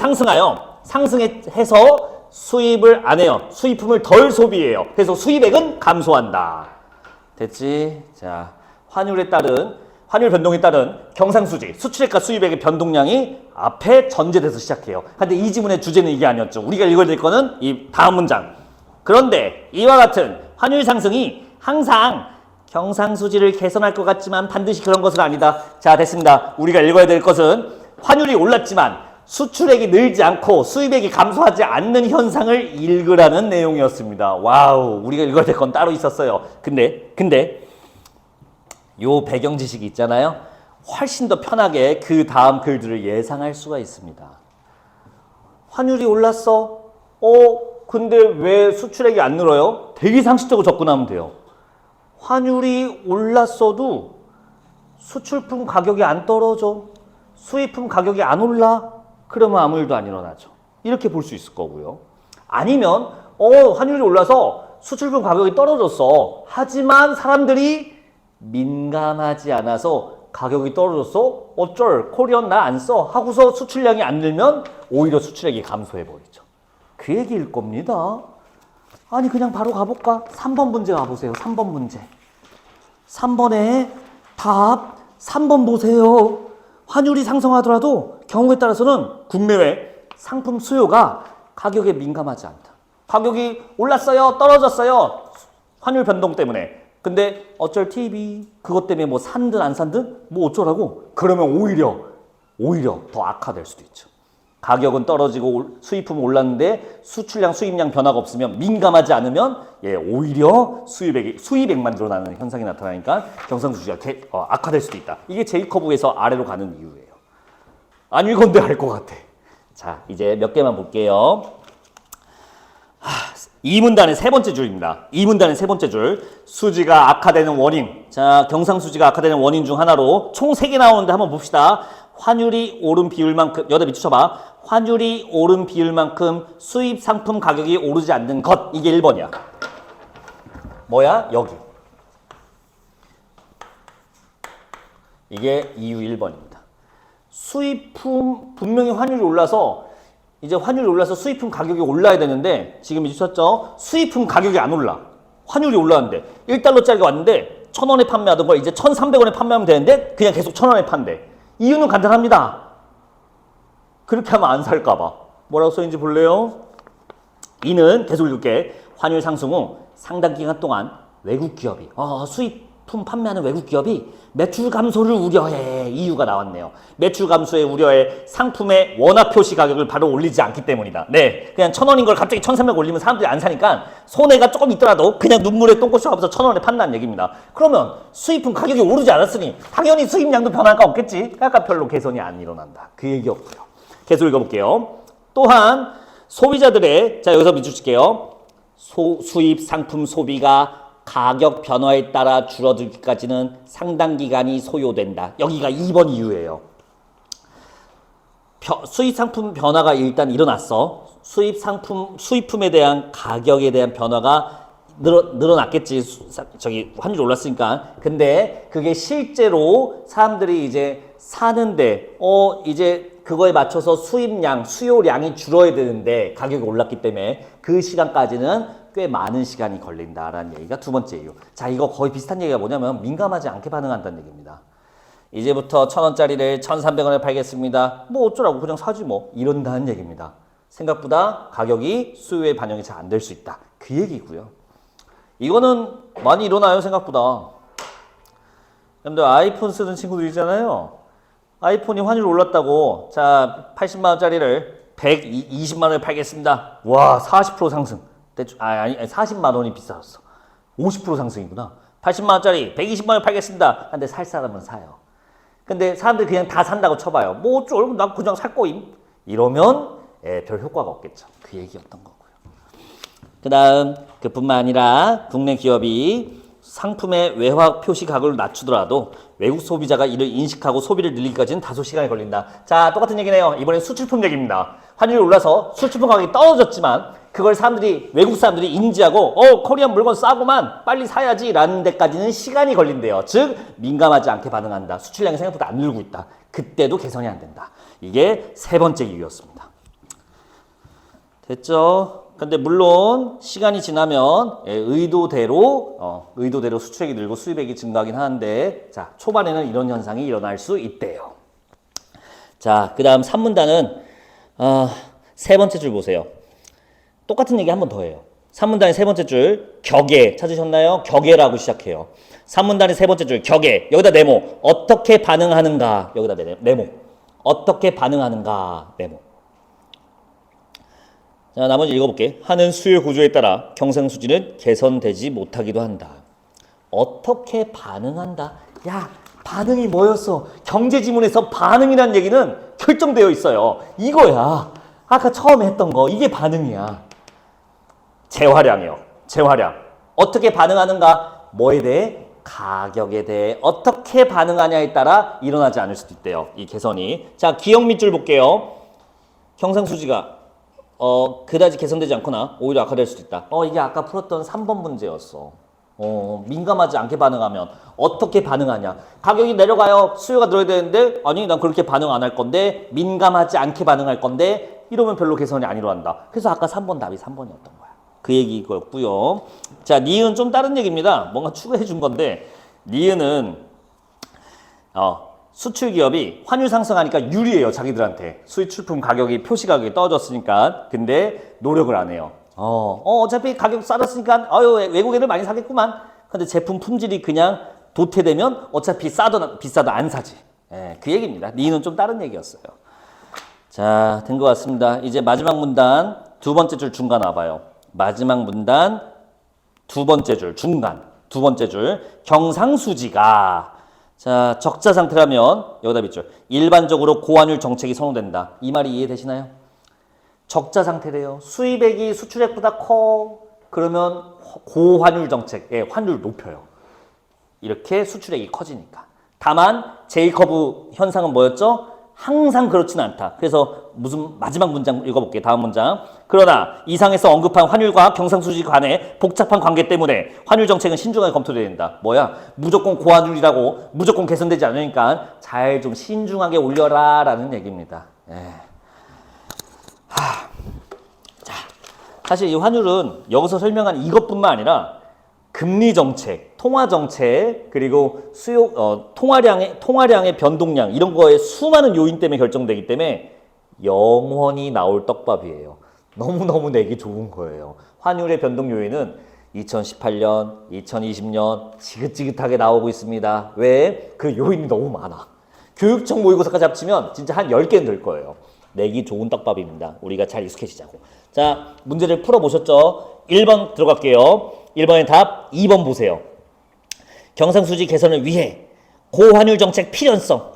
상승해서 수입을 안 해요. 수입품을 덜 소비해요. 그래서 수입액은 감소한다. 됐지? 자, 환율 변동에 따른 경상수지, 수출액과 수입액의 변동량이 앞에 전제돼서 시작해요. 근데 이 지문의 주제는 이게 아니었죠. 우리가 읽어야 될 거는 이 다음 문장. 그런데 이와 같은 환율 상승이 항상 경상수지를 개선할 것 같지만 반드시 그런 것은 아니다. 자, 됐습니다. 우리가 읽어야 될 것은 환율이 올랐지만 수출액이 늘지 않고 수입액이 감소하지 않는 현상을 읽으라는 내용이었습니다. 와우, 우리가 읽어야 될 건 따로 있었어요. 근데 요 배경 지식이 있잖아요. 훨씬 더 편하게 그 다음 글들을 예상할 수가 있습니다. 환율이 올랐어? 근데 왜 수출액이 안 늘어요? 되게 상식적으로 접근하면 돼요. 환율이 올랐어도 수출품 가격이 안 떨어져. 수입품 가격이 안 올라. 그러면 아무 일도 안 일어나죠. 이렇게 볼 수 있을 거고요. 아니면 환율이 올라서 수출품 가격이 떨어졌어. 하지만 사람들이 민감하지 않아서 가격이 떨어졌어? 어쩔, 코리안 나 안 써. 하고서 수출량이 안 늘면 오히려 수출액이 감소해버리죠. 그 얘기일 겁니다. 아니 그냥 바로 가볼까? 3번 문제 가보세요. 3번 문제. 3번에 답 3번 보세요. 환율이 상승하더라도 경우에 따라서는 국내외 상품 수요가 가격에 민감하지 않다. 가격이 올랐어요? 떨어졌어요? 환율 변동 때문에. 근데 어쩔 TV 그것 때문에 뭐 산든 안 산든 뭐 어쩌라고? 그러면 오히려 더 악화될 수도 있죠. 가격은 떨어지고 수입품은 올랐는데 수출량, 수입량 변화가 없으면 민감하지 않으면 오히려 수입액만 늘어나는 현상이 나타나니까 경상수지가 악화될 수도 있다. 이게 J커브에서 아래로 가는 이유예요. 안 읽었는데 알 것 같아. 자, 이제 몇 개만 볼게요. 이 문단의 세 번째 줄입니다. 이 문단의 세 번째 줄. 수지가 악화되는 원인. 자, 경상수지가 악화되는 원인 중 하나로 총 3개 나오는데 한번 봅시다. 환율이 오른 비율만큼, 여기다 밑쳐봐. 환율이 오른 비율만큼 수입 상품 가격이 오르지 않는 것. 이게 1번이야. 뭐야? 여기. 이게 이유 1번입니다. 수입품, 분명히 환율이 올라서 이제 환율이 올라서 수입품 가격이 올라야 되는데 지금 미쳤죠? 수입품 가격이 안 올라. 환율이 올라왔는데 1달러짜리가 왔는데 1,000원에 판매하던 걸 이제 1,300원에 판매하면 되는데 그냥 계속 1,000원에 판대. 이유는 간단합니다. 그렇게 하면 안 살까 봐. 뭐라고 써있는지 볼래요? 이는 계속 읽을게. 환율 상승 후 상당 기간 동안 외국 기업이 수입품 판매하는 외국 기업이 매출 감소를 우려해. 이유가 나왔네요. 매출 감소의 우려에 상품의 원화 표시 가격을 바로 올리지 않기 때문이다. 네, 그냥 1,000원인 걸 갑자기 1,300 올리면 사람들이 안 사니까 손해가 조금 있더라도 그냥 눈물에 똥꼬쇼 하면서 1,000원에 판다는 얘기입니다. 그러면 수입품 가격이 오르지 않았으니 당연히 수입량도 변화가 없겠지. 그러니까 별로 개선이 안 일어난다. 그 얘기였고요. 계속 읽어볼게요. 또한 소비자들의, 자 여기서 밑줄칠게요. 수입 상품 소비가 가격 변화에 따라 줄어들기까지는 상당 기간이 소요된다. 여기가 2번 이유예요. 수입 상품 변화가 일단 일어났어. 수입품에 대한 가격에 대한 변화가 늘어났겠지. 환율이 올랐으니까. 근데 그게 실제로 사람들이 이제 사는데 이제 그거에 맞춰서 수요량이 줄어야 되는데 가격이 올랐기 때문에 그 시간까지는 꽤 많은 시간이 걸린다라는 얘기가 두 번째 이유. 자, 이거 거의 비슷한 얘기가 뭐냐면 민감하지 않게 반응한다는 얘기입니다. 이제부터 1,000원짜리를 1,300원에 팔겠습니다. 뭐 어쩌라고 그냥 사지 뭐. 이런다는 얘기입니다. 생각보다 가격이 수요에 반영이 잘 안 될 수 있다. 그 얘기고요. 이거는 많이 일어나요, 생각보다. 여러분들 아이폰 쓰는 친구들 있잖아요. 아이폰이 환율 올랐다고 자 80만 원짜리를 120만 원에 팔겠습니다. 와 40% 상승. 아니 40만 원이 비싸졌어. 50% 상승이구나. 80만 원짜리 120만 원에 팔겠습니다. 근데 살 사람은 사요. 근데 사람들이 그냥 다 산다고 쳐봐요. 뭐 어쩔, 나 그냥 살 거임. 이러면 별 효과가 없겠죠. 그 얘기였던 거고요. 그 다음 그뿐만 아니라 국내 기업이 상품의 외화 표시 가격을 낮추더라도 외국 소비자가 이를 인식하고 소비를 늘리기까지는 다소 시간이 걸린다. 자, 똑같은 얘기네요. 이번엔 수출품 얘기입니다. 환율이 올라서 수출품 가격이 떨어졌지만 그걸 외국 사람들이 인지하고 코리안 물건 싸구만 빨리 사야지 라는 데까지는 시간이 걸린대요. 즉 민감하지 않게 반응한다. 수출량이 생각보다 안 늘고 있다. 그때도 개선이 안 된다. 이게 세 번째 이유였습니다. 됐죠? 근데 물론 시간이 지나면 의도대로 수출액이 늘고 수입액이 증가하긴 하는데 자, 초반에는 이런 현상이 일어날 수 있대요. 자, 그 다음 산문단은 세 번째 줄 보세요. 똑같은 얘기 한 번 더 해요. 산문단의 세 번째 줄 격에 찾으셨나요? 격에라고 시작해요. 산문단의 세 번째 줄 격에 여기다 네모 어떻게 반응하는가 여기다 네모 어떻게 반응하는가 네모. 자, 나머지 읽어볼게. 하는 수요 구조에 따라 경상수지는 개선되지 못하기도 한다. 어떻게 반응한다? 야, 반응이 뭐였어? 경제지문에서 반응이란 얘기는 결정되어 있어요. 이거야. 아까 처음에 했던 거. 이게 반응이야. 재활량이요. 재활량. 어떻게 반응하는가? 뭐에 대해? 가격에 대해 어떻게 반응하냐에 따라 일어나지 않을 수도 있대요. 이 개선이. 자, 기억 밑줄 볼게요. 경상수지가 그다지 개선되지 않거나 오히려 악화될 수도 있다. 이게 아까 풀었던 3번 문제였어. 민감하지 않게 반응하면 어떻게 반응하냐. 가격이 내려가요. 수요가 늘어야 되는데 아니 난 그렇게 반응 안 할 건데 민감하지 않게 반응할 건데 이러면 별로 개선이 안 일어난다. 그래서 아까 3번 답이 3번이었던 거야. 그 얘기였고요. 자, 니은 좀 다른 얘기입니다. 뭔가 추가해 준 건데 니은은 수출 기업이 환율 상승하니까 유리해요. 자기들한테. 수출품 가격이 표시 가격이 떨어졌으니까. 근데 노력을 안 해요. 어차피 가격 싸졌으니까 외국 애들 많이 사겠구만. 근데 제품 품질이 그냥 도태되면 어차피 비싸도 안 사지. 그 얘기입니다. 니는 좀 다른 얘기였어요. 자, 된 것 같습니다. 이제 마지막 문단 두 번째 줄 중간 와봐요. 마지막 문단 두 번째 줄 중간 두 번째 줄 경상수지가 자, 적자 상태라면 여기다 밑줄 일반적으로 고환율 정책이 선호된다. 이 말이 이해되시나요? 적자 상태래요. 수입액이 수출액보다 커. 그러면 고환율 정책, 환율 높여요. 이렇게 수출액이 커지니까. 다만 제이커브 현상은 뭐였죠? 항상 그렇지는 않다. 그래서 무슨 마지막 문장 읽어볼게요. 다음 문장. 그러나 이상에서 언급한 환율과 경상수지 간의 복잡한 관계 때문에 환율 정책은 신중하게 검토돼야 된다. 뭐야? 무조건 고환율이라고 무조건 개선되지 않으니까 잘 좀 신중하게 올려라 라는 얘기입니다. 자, 사실 이 환율은 여기서 설명한 이것뿐만 아니라 금리 정책, 통화 정책, 그리고 통화량의 변동량 이런 거에 수많은 요인 때문에 결정되기 때문에 영원히 나올 떡밥이에요. 너무너무 내기 좋은 거예요. 환율의 변동 요인은 2018년, 2020년 지긋지긋하게 나오고 있습니다. 왜? 그 요인이 너무 많아. 교육청 모의고사까지 합치면 진짜 한 10개는 될 거예요. 내기 좋은 떡밥입니다. 우리가 잘 익숙해지자고. 자, 문제를 풀어보셨죠? 1번 들어갈게요. 1번의 답 2번 보세요. 경상수지 개선을 위해 고환율 정책 필연성.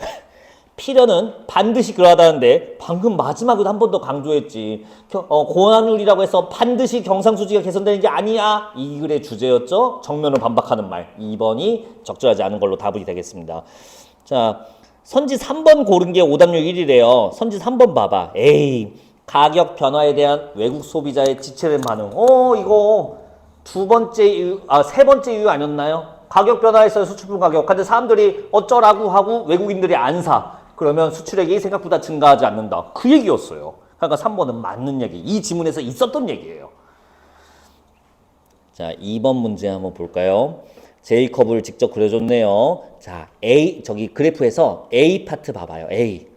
필연은 반드시 그러하다는데 방금 마지막에도 한 번 더 강조했지. 고환율이라고 해서 반드시 경상수지가 개선되는 게 아니야. 이 글의 주제였죠. 정면을 반박하는 말. 2번이 적절하지 않은 걸로 답이 되겠습니다. 자, 선지 3번 고른 게 오답률 1위래요. 선지 3번 봐봐. 에이, 가격 변화에 대한 외국 소비자의 지체된 반응. 이거 세 번째 이유 아니었나요? 가격 변화했어요. 수출품 가격. 근데 사람들이 어쩌라고 하고 외국인들이 안 사. 그러면 수출액이 생각보다 증가하지 않는다. 그 얘기였어요. 그러니까 3번은 맞는 얘기. 이 지문에서 있었던 얘기예요. 자, 2번 문제 한번 볼까요? J커브를 직접 그려줬네요. 자, 저기 그래프에서 A 파트 봐봐요. A.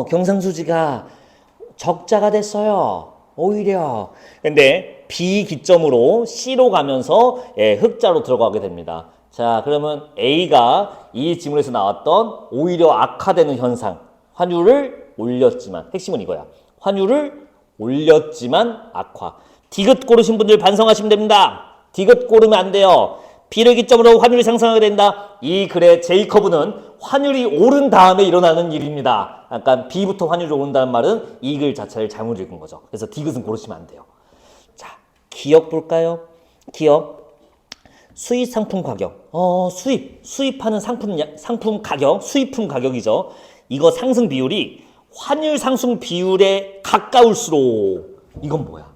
경상수지가 적자가 됐어요. 오히려. 근데 B 기점으로 C로 가면서 흑자로 들어가게 됩니다. 자, 그러면 A가 이 지문에서 나왔던 오히려 악화되는 현상. 환율을 올렸지만, 핵심은 이거야. 환율을 올렸지만 악화. 디귿 고르신 분들 반성하시면 됩니다. 디귿 고르면 안 돼요. B를 기점으로 환율이 상승하게 된다. 이 글의 J커브는 환율이 오른 다음에 일어나는 일입니다. 약간 B부터 환율이 오른다는 말은 이 글 자체를 잘못 읽은 거죠. 그래서 D긋은 고르시면 안 돼요. 자, 기업 볼까요? 기업. 수입 상품 가격. 수입하는 상품 가격, 수입품 가격이죠. 이거 상승 비율이 환율 상승 비율에 가까울수록 이건 뭐야?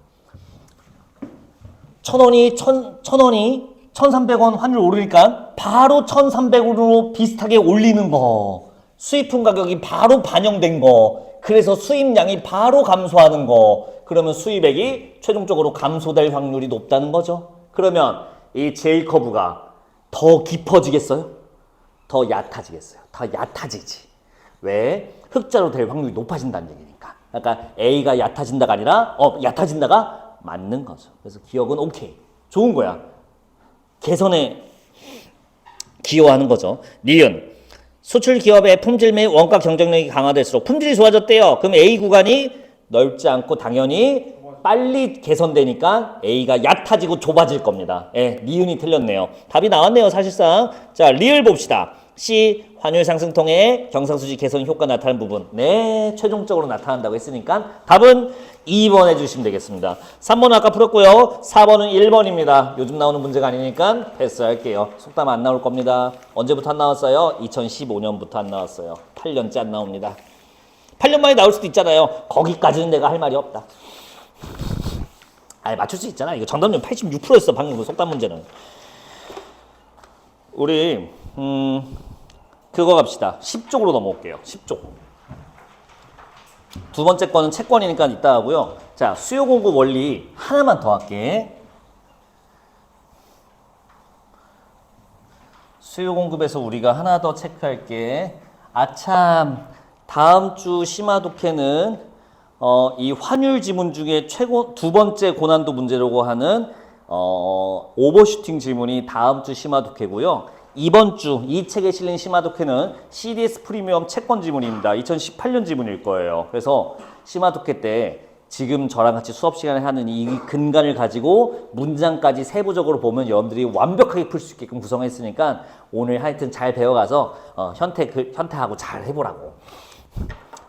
1,300원 환율 오르니까 바로 1,300으로 비슷하게 올리는 거. 수입품 가격이 바로 반영된 거. 그래서 수입량이 바로 감소하는 거. 그러면 수입액이 최종적으로 감소될 확률이 높다는 거죠. 그러면 이 J커브가 더 깊어지겠어요? 더 얕아지겠어요? 더 얕아지지. 왜? 흑자로 될 확률이 높아진다는 얘기니까. 그러니까 A가 얕아진다가 아니라 얕아진다가 맞는 거죠. 그래서 기억은 오케이. 좋은 거야. 개선에 기여하는 거죠. 니은. 수출 기업의 품질 및 원가 경쟁력이 강화될수록 품질이 좋아졌대요. 그럼 A 구간이 넓지 않고 당연히 빨리 개선되니까 A가 얕아지고 좁아질 겁니다. 예, 니은이 틀렸네요. 답이 나왔네요, 사실상. 자, 리을 봅시다. C. 환율 상승 통해 경상수지 개선 효과 나타나는 부분. 네, 최종적으로 나타난다고 했으니까 답은 2번 해주시면 되겠습니다. 3번은 아까 풀었고요. 4번은 1번입니다. 요즘 나오는 문제가 아니니까 패스할게요. 속담 안 나올 겁니다. 언제부터 안 나왔어요? 2015년부터 안 나왔어요. 8년째 안 나옵니다. 8년 만에 나올 수도 있잖아요. 거기까지는 내가 할 말이 없다. 아니, 맞출 수 있잖아. 이거 정답률 86%였어, 방금 그 속담 문제는. 우리 그거 갑시다. 10쪽으로 넘어올게요. 10쪽. 두 번째 거는 채권이니까 이따 하고요. 자, 수요 공급 원리 하나만 더 할게. 수요 공급에서 우리가 하나 더 체크할게. 아참, 다음 주 심화독해는 이 환율 지문 중에 두 번째 고난도 문제라고 하는 오버슈팅 질문이 다음 주 심화독해고요. 이번 주 이 책에 실린 심화독해는 CDS 프리미엄 채권 지문입니다. 2018년 지문일 거예요. 그래서 심화독해 때 지금 저랑 같이 수업 시간에 하는 이 근간을 가지고 문장까지 세부적으로 보면 여러분들이 완벽하게 풀 수 있게끔 구성했으니까 오늘 하여튼 잘 배워가서 현태하고 잘 해보라고.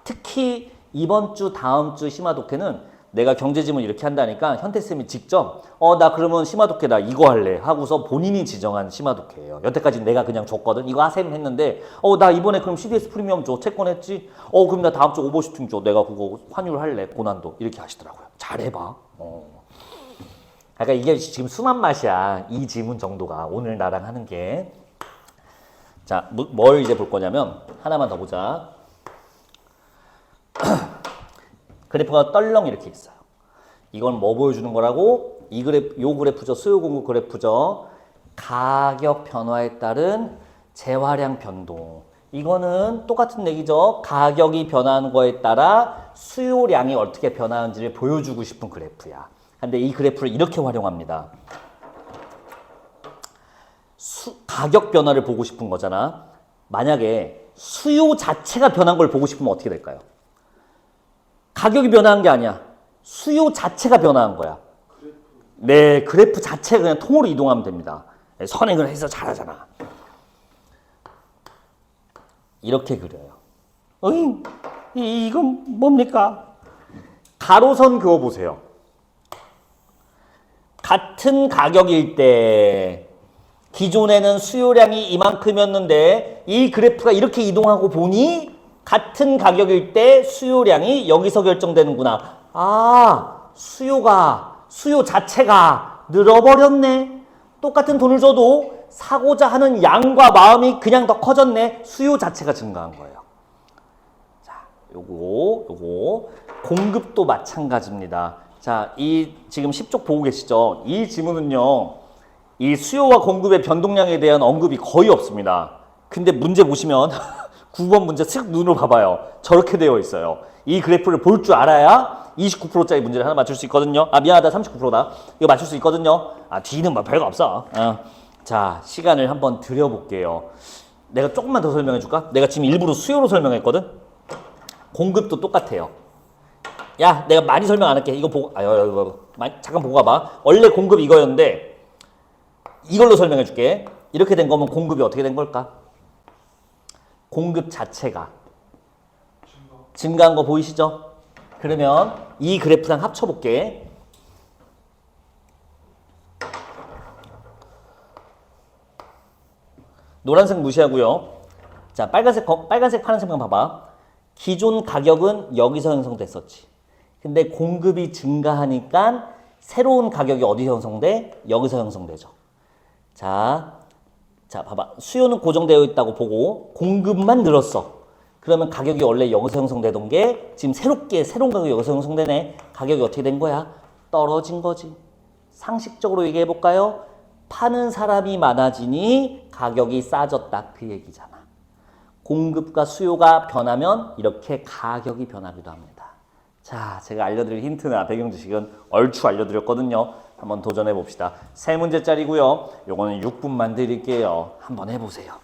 특히 이번 주 다음 주 심화독해는 내가 경제지문 이렇게 한다니까 현태쌤이 직접 나 그러면 심화독해다 이거 할래 하고서 본인이 지정한 심화독해예요. 여태까지 내가 그냥 줬거든. 이거 하셈 했는데 나 이번에 그럼 CDS 프리미엄 줘. 채권 했지? 그럼 나 다음 주 오버슈팅 줘. 내가 그거 환율 할래. 고난도. 이렇게 하시더라고요. 잘해봐. 그러니까 이게 지금 순한 맛이야. 이 지문 정도가 오늘 나랑 하는 게. 자, 뭘 이제 볼 거냐면 하나만 더 보자. 그래프가 떨렁 이렇게 있어요. 이건 뭐 보여주는 거라고? 요 그래프죠. 수요 공급 그래프죠. 가격 변화에 따른 재화량 변동. 이거는 똑같은 얘기죠. 가격이 변하는 거에 따라 수요량이 어떻게 변하는지를 보여주고 싶은 그래프야. 근데 이 그래프를 이렇게 활용합니다. 가격 변화를 보고 싶은 거잖아. 만약에 수요 자체가 변한 걸 보고 싶으면 어떻게 될까요? 가격이 변화한 게 아니야. 수요 자체가 변화한 거야. 네, 그래프 자체가 그냥 통으로 이동하면 됩니다. 선행을 해서 잘하잖아. 이렇게 그려요. 이건 뭡니까? 가로선 그어보세요. 같은 가격일 때 기존에는 수요량이 이만큼이었는데 이 그래프가 이렇게 이동하고 보니 같은 가격일 때 수요량이 여기서 결정되는구나. 수요 자체가 늘어버렸네. 똑같은 돈을 줘도 사고자 하는 양과 마음이 그냥 더 커졌네. 수요 자체가 증가한 거예요. 자, 요거 공급도 마찬가지입니다. 자, 이 지금 10쪽 보고 계시죠? 이 지문은요. 이 수요와 공급의 변동량에 대한 언급이 거의 없습니다. 근데 문제 보시면 9번 문제 슥 눈으로 봐봐요. 저렇게 되어 있어요. 이 그래프를 볼 줄 알아야 29%짜리 문제를 하나 맞출 수 있거든요. 미안하다. 39%다. 이거 맞출 수 있거든요. 뒤는 뭐 별거 없어. 자, 시간을 한번 들여볼게요. 내가 조금만 더 설명해 줄까? 내가 지금 일부러 수요로 설명했거든? 공급도 똑같아요. 야, 내가 많이 설명 안 할게. 이거 보고, 잠깐 보고 가봐. 원래 공급 이거였는데, 이걸로 설명해 줄게. 이렇게 된 거면 공급이 어떻게 된 걸까? 공급 자체가 증가한 거 보이시죠? 그러면 이 그래프랑 합쳐볼게. 노란색 무시하고요. 자, 빨간색, 파란색만 봐봐. 기존 가격은 여기서 형성됐었지. 근데 공급이 증가하니까 새로운 가격이 어디서 형성돼? 여기서 형성되죠. 자, 봐봐. 수요는 고정되어 있다고 보고 공급만 늘었어. 그러면 가격이 원래 여기서 형성되던 게 지금 새로운 가격이 여기서 형성되네. 가격이 어떻게 된 거야? 떨어진 거지. 상식적으로 얘기해 볼까요? 파는 사람이 많아지니 가격이 싸졌다. 그 얘기잖아. 공급과 수요가 변하면 이렇게 가격이 변하기도 합니다. 자, 제가 알려드릴 힌트나 배경 지식은 얼추 알려드렸거든요. 한번 도전해 봅시다. 3문제짜리고요. 요거는 6분만 드릴게요. 한번 해보세요.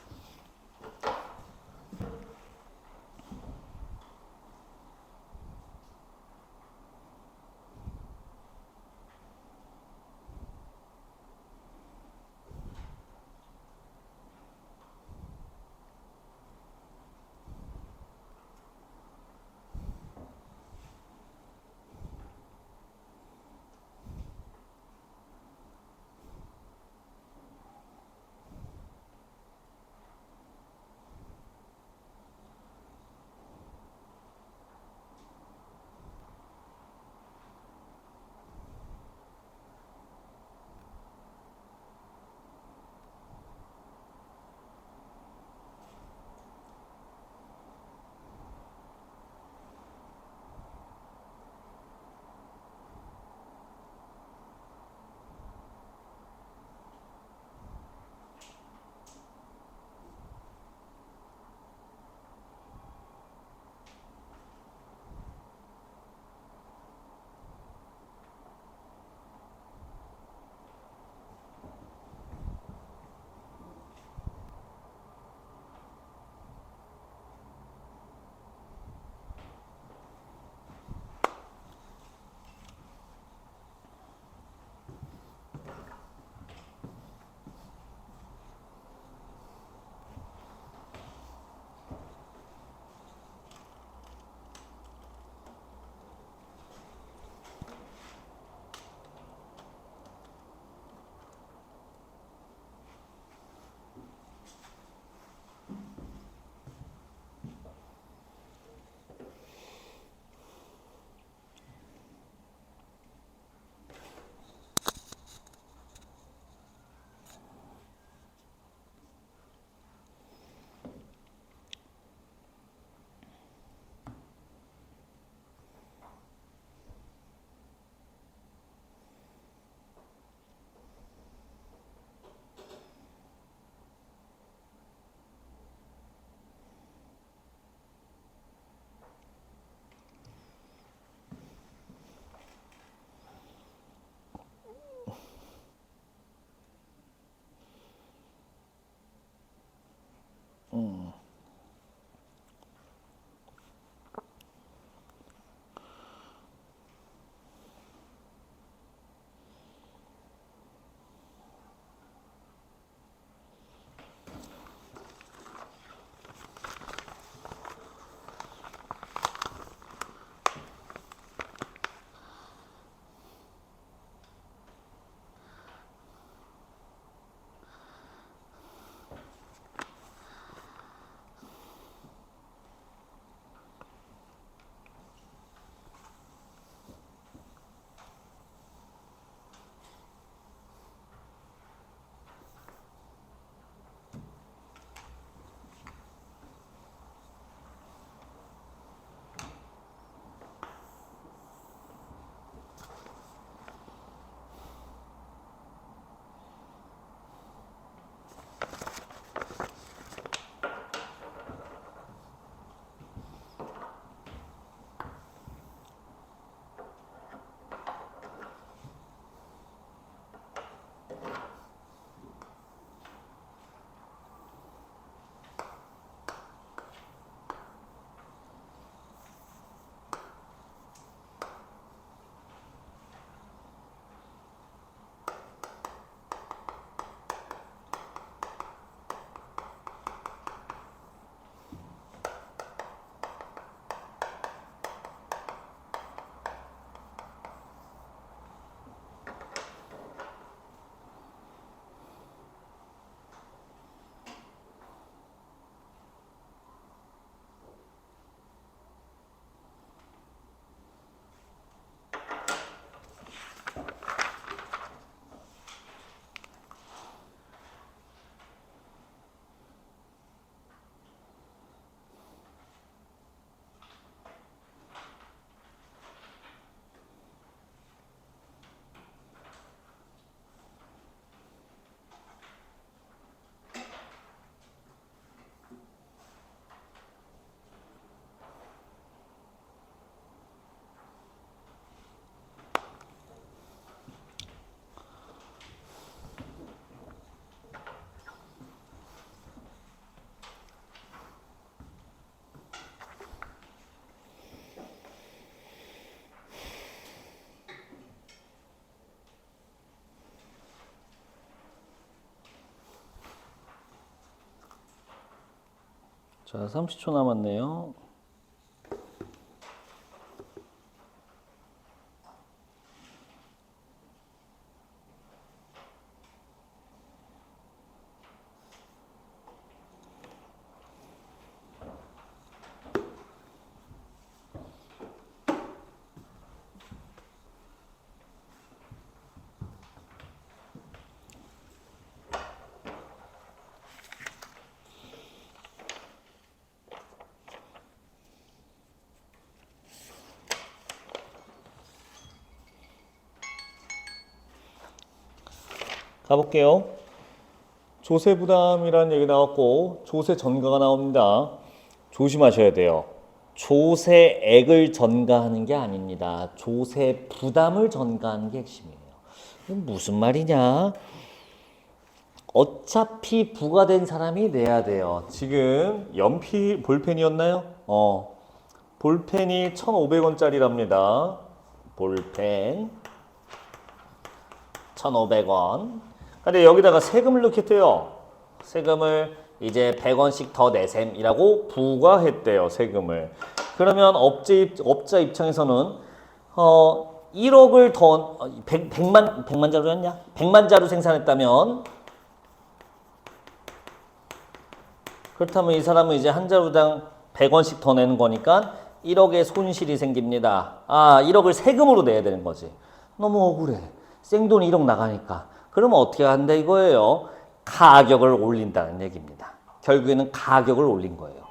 자, 30초 남았네요. 가볼게요. 조세 부담이라는 얘기 나왔고 조세 전가가 나옵니다. 조심하셔야 돼요. 조세액을 전가하는 게 아닙니다. 조세 부담을 전가하는 게 핵심이에요. 이건 무슨 말이냐? 어차피 부과된 사람이 내야 돼요. 지금 연필 볼펜이었나요? 볼펜이 1,500원짜리랍니다. 볼펜 1,500원. 근데 여기다가 세금을 넣겠대요. 세금을 이제 100원씩 더 내셈이라고 부과했대요. 세금을. 그러면 업자 입장에서는 1억을 더 100만 자루였냐? 100만 자루 생산했다면 그렇다면 이 사람은 이제 한 자루당 100원씩 더 내는 거니까 1억의 손실이 생깁니다. 1억을 세금으로 내야 되는 거지. 너무 억울해. 생돈 1억 나가니까. 그러면 어떻게 한다 이거예요? 가격을 올린다는 얘기입니다. 결국에는 가격을 올린 거예요.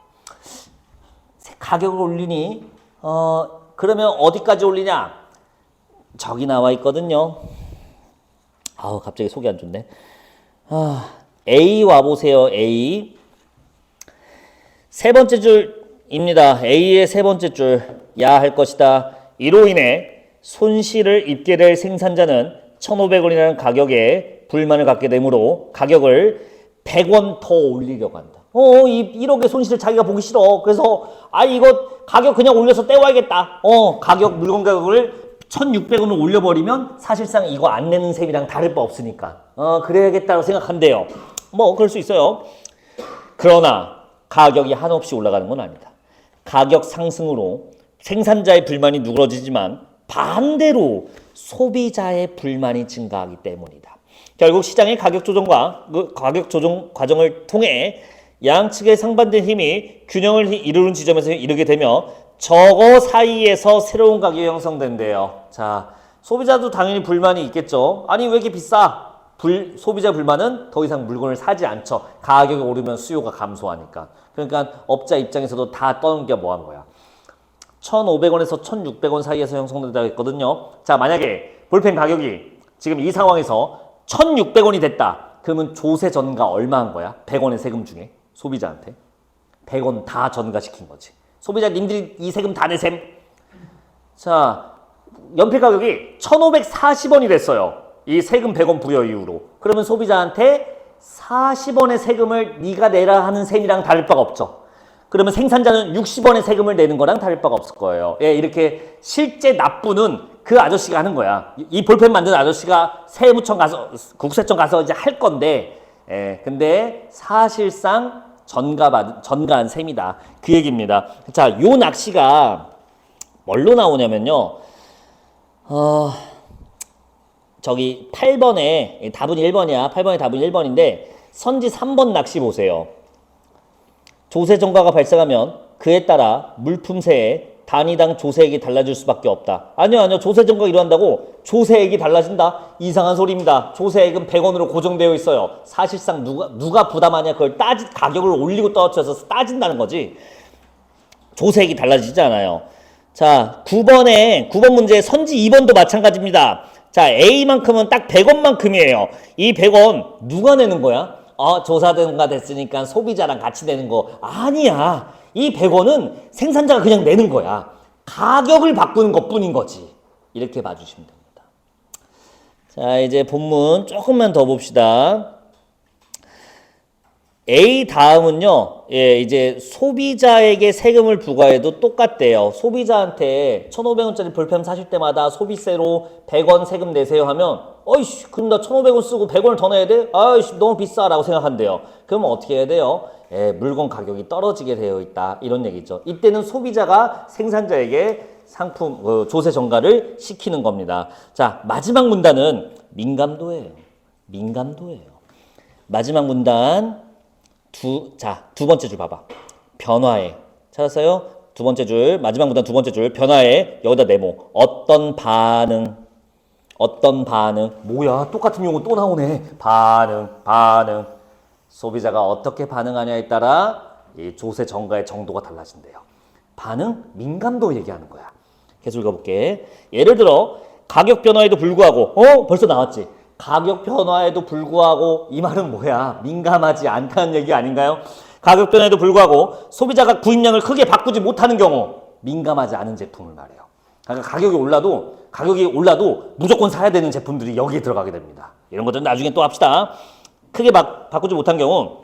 가격을 올리니 그러면 어디까지 올리냐? 저기 나와 있거든요. 갑자기 속이 안 좋네. A 와보세요. A 세 번째 줄입니다. A의 세 번째 줄. 야 할 것이다. 이로 인해 손실을 입게 될 생산자는 1,500원이라는 가격에 불만을 갖게 되므로 가격을 100원 더 올리려고 한다. 이 1억의 손실을 자기가 보기 싫어. 그래서 이거 가격 그냥 올려서 떼와야겠다. 물건 가격을 1,600원을 올려버리면 사실상 이거 안 내는 셈이랑 다를 바 없으니까 그래야겠다고 생각한대요. 그럴 수 있어요. 그러나 가격이 한없이 올라가는 건 아니다. 가격 상승으로 생산자의 불만이 누그러지지만 반대로 소비자의 불만이 증가하기 때문이다. 결국 시장의 가격 조정과 가격 조정 과정을 통해 양측의 상반된 힘이 균형을 이루는 지점에서 이르게 되며 저거 사이에서 새로운 가격이 형성된대요. 자, 소비자도 당연히 불만이 있겠죠. 왜 이렇게 비싸? 소비자 불만은 더 이상 물건을 사지 않죠. 가격이 오르면 수요가 감소하니까. 그러니까 업자 입장에서도 다 떠넘겨 뭐한 거야. 1,500원에서 1,600원 사이에서 형성된다고 했거든요. 자, 만약에 볼펜 가격이 지금 이 상황에서 1,600원이 됐다. 그러면 조세 전가 얼마 한 거야? 100원의 세금 중에 소비자한테 100원 다 전가시킨 거지. 소비자님들이 이 세금 다 내셈. 자, 연필 가격이 1,540원이 됐어요. 이 세금 100원 부여 이후로. 그러면 소비자한테 40원의 세금을 네가 내라 하는 셈이랑 다를 바가 없죠. 그러면 생산자는 60원의 세금을 내는 거랑 다를 바가 없을 거예요. 이렇게 실제 납부는 그 아저씨가 하는 거야. 이 볼펜 만든 아저씨가 세무청 가서, 국세청 가서 이제 할 건데, 근데 사실상 전가한 셈이다. 그 얘기입니다. 자, 요 낚시가 뭘로 나오냐면요. 저기 8번에 답은 1번이야. 8번의 답은 1번인데 선지 3번 낚시 보세요. 조세 전가가 발생하면 그에 따라 물품세의 단위당 조세액이 달라질 수밖에 없다. 아니요. 조세 전가가 일어난다고 조세액이 달라진다? 이상한 소리입니다. 조세액은 100원으로 고정되어 있어요. 사실상 누가 부담하냐? 그걸 가격을 올리고 떨어뜨려서 따진다는 거지. 조세액이 달라지지 않아요. 자, 9번 문제 선지 2번도 마찬가지입니다. 자, A만큼은 딱 100원만큼이에요. 이 100원 누가 내는 거야? 조사등가 됐으니까 소비자랑 같이 내는 거. 아니야. 이 100원은 생산자가 그냥 내는 거야. 가격을 바꾸는 것뿐인 거지. 이렇게 봐주시면 됩니다. 자, 이제 본문 조금만 더 봅시다. A 다음은요, 예, 이제 소비자에게 세금을 부과해도 똑같대요. 소비자한테 1,500원짜리 볼펜 사실 때마다 소비세로 100원 세금 내세요 하면, 어이씨, 그럼 나 1,500원 쓰고 100원을 더 내야 돼? 아이씨, 너무 비싸라고 생각한대요. 그러면 어떻게 해야 돼요? 예, 물건 가격이 떨어지게 되어 있다. 이런 얘기죠. 이때는 소비자가 생산자에게 상품, 조세 전가를 시키는 겁니다. 자, 마지막 문단은 민감도예요. 민감도예요. 마지막 문단. 두 번째 줄 봐봐. 변화에. 찾았어요? 두 번째 줄, 마지막 문단 두 번째 줄, 변화에, 여기다 네모. 어떤 반응. 뭐야, 똑같은 용어 또 나오네. 반응. 소비자가 어떻게 반응하냐에 따라 이 조세 전가의 정도가 달라진대요. 반응, 민감도 얘기하는 거야. 계속 읽어볼게. 예를 들어, 가격 변화에도 불구하고, 벌써 나왔지? 가격 변화에도 불구하고, 이 말은 뭐야? 민감하지 않다는 얘기 아닌가요? 가격 변화에도 불구하고 소비자가 구입량을 크게 바꾸지 못하는 경우 민감하지 않은 제품을 말해요. 그러니까 가격이 올라도 무조건 사야 되는 제품들이 여기에 들어가게 됩니다. 이런 것들은 나중에 또 합시다. 크게 바꾸지 못한 경우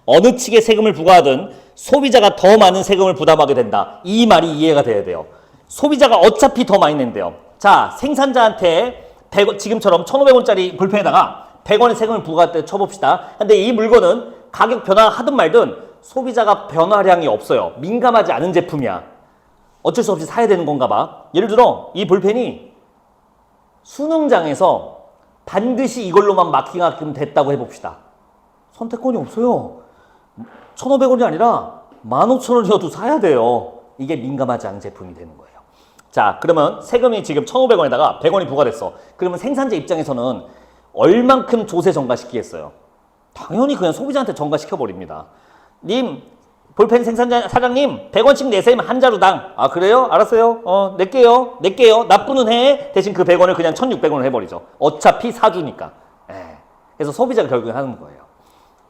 어느 측에 세금을 부과하든 소비자가 더 많은 세금을 부담하게 된다. 이 말이 이해가 돼야 돼요. 소비자가 어차피 더 많이 낸대요. 자, 생산자한테 100원, 지금처럼 1,500원짜리 볼펜에다가 100원의 세금을 부과할 쳐봅시다. 근데 이 물건은 가격 변화하든 말든 소비자가 변화량이 없어요. 민감하지 않은 제품이야. 어쩔 수 없이 사야 되는 건가 봐. 예를 들어 이 볼펜이 수능장에서 반드시 이걸로만 마킹하면 됐다고 해봅시다. 선택권이 없어요. 1,500원이 아니라 15,000원이어도 사야 돼요. 이게 민감하지 않은 제품이 되는 거예요. 자, 그러면 세금이 지금 1,500원에다가 100원이 부과됐어. 그러면 생산자 입장에서는 얼만큼 조세 전가시키겠어요? 당연히 그냥 소비자한테 전가시켜버립니다. 님, 볼펜 생산자 사장님 100원씩 내세요. 한 자루당. 아, 그래요? 알았어요. 낼게요. 납부는 해. 대신 그 100원을 그냥 1,600원을 해버리죠. 어차피 사주니까. 그래서 소비자가 결국에 하는 거예요.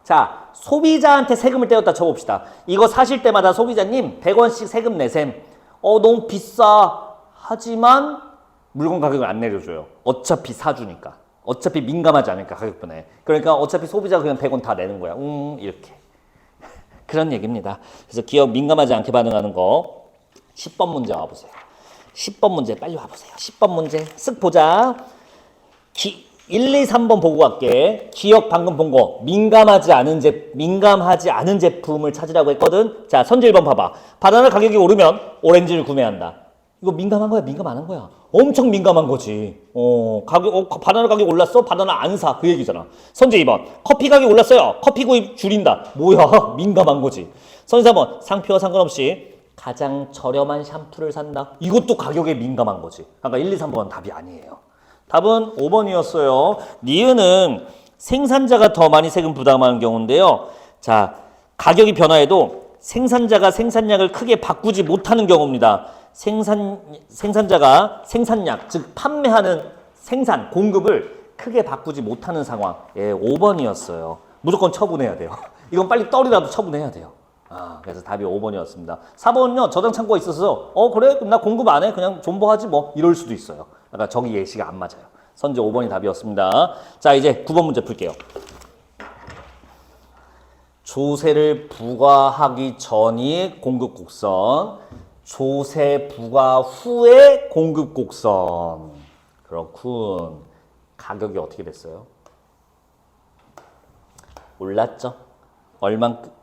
자, 소비자한테 세금을 떼었다 쳐봅시다. 이거 사실 때마다 소비자님 100원씩 세금 내셈. 너무 비싸. 하지만 물건 가격을 안 내려줘요. 어차피 사주니까. 어차피 민감하지 않으니까 가격 변화에. 그러니까 어차피 소비자가 그냥 100원 다 내는 거야. 이렇게. 그런 얘기입니다. 그래서 기업 민감하지 않게 반응하는 거 10번 문제 와보세요. 10번 문제 빨리 와보세요. 10번 문제 쓱 보자. 1, 2, 3번 보고 갈게. 기억 방금 본 거 민감하지 않은 제품을 찾으라고 했거든. 자, 선제 1번 봐봐. 바나나 가격이 오르면 오렌지를 구매한다. 이거 민감한 거야? 민감 안 한 거야? 엄청 민감한 거지. 바나나 가격 올랐어? 바나나 안 사. 그 얘기잖아. 선제 2번. 커피 가격 올랐어요. 커피 구입 줄인다. 뭐야? 민감한 거지. 선제 3번. 상표와 상관없이 가장 저렴한 샴푸를 산다. 이것도 가격에 민감한 거지. 그러니까 1, 2, 3번 답이 아니에요. 답은 5번이었어요. 니은은 생산자가 더 많이 세금 부담하는 경우인데요. 자, 가격이 변화해도 생산자가 생산량을 크게 바꾸지 못하는 경우입니다. 생산자가 생산량, 즉 판매하는 공급을 크게 바꾸지 못하는 상황. 5번이었어요. 무조건 처분해야 돼요. 이건 빨리 떨이라도 처분해야 돼요. 그래서 답이 5번이었습니다. 4번은요, 저장 창고가 있어서 그래? 그럼 나 공급 안 해? 그냥 존버하지 뭐. 이럴 수도 있어요. 그러니까 저기 예시가 안 맞아요. 선제 5번이 답이었습니다. 자, 이제 9번 문제 풀게요. 조세를 부과하기 전이 공급 곡선, 조세 부과 후에 공급 곡선. 그렇군. 가격이 어떻게 됐어요? 올랐죠?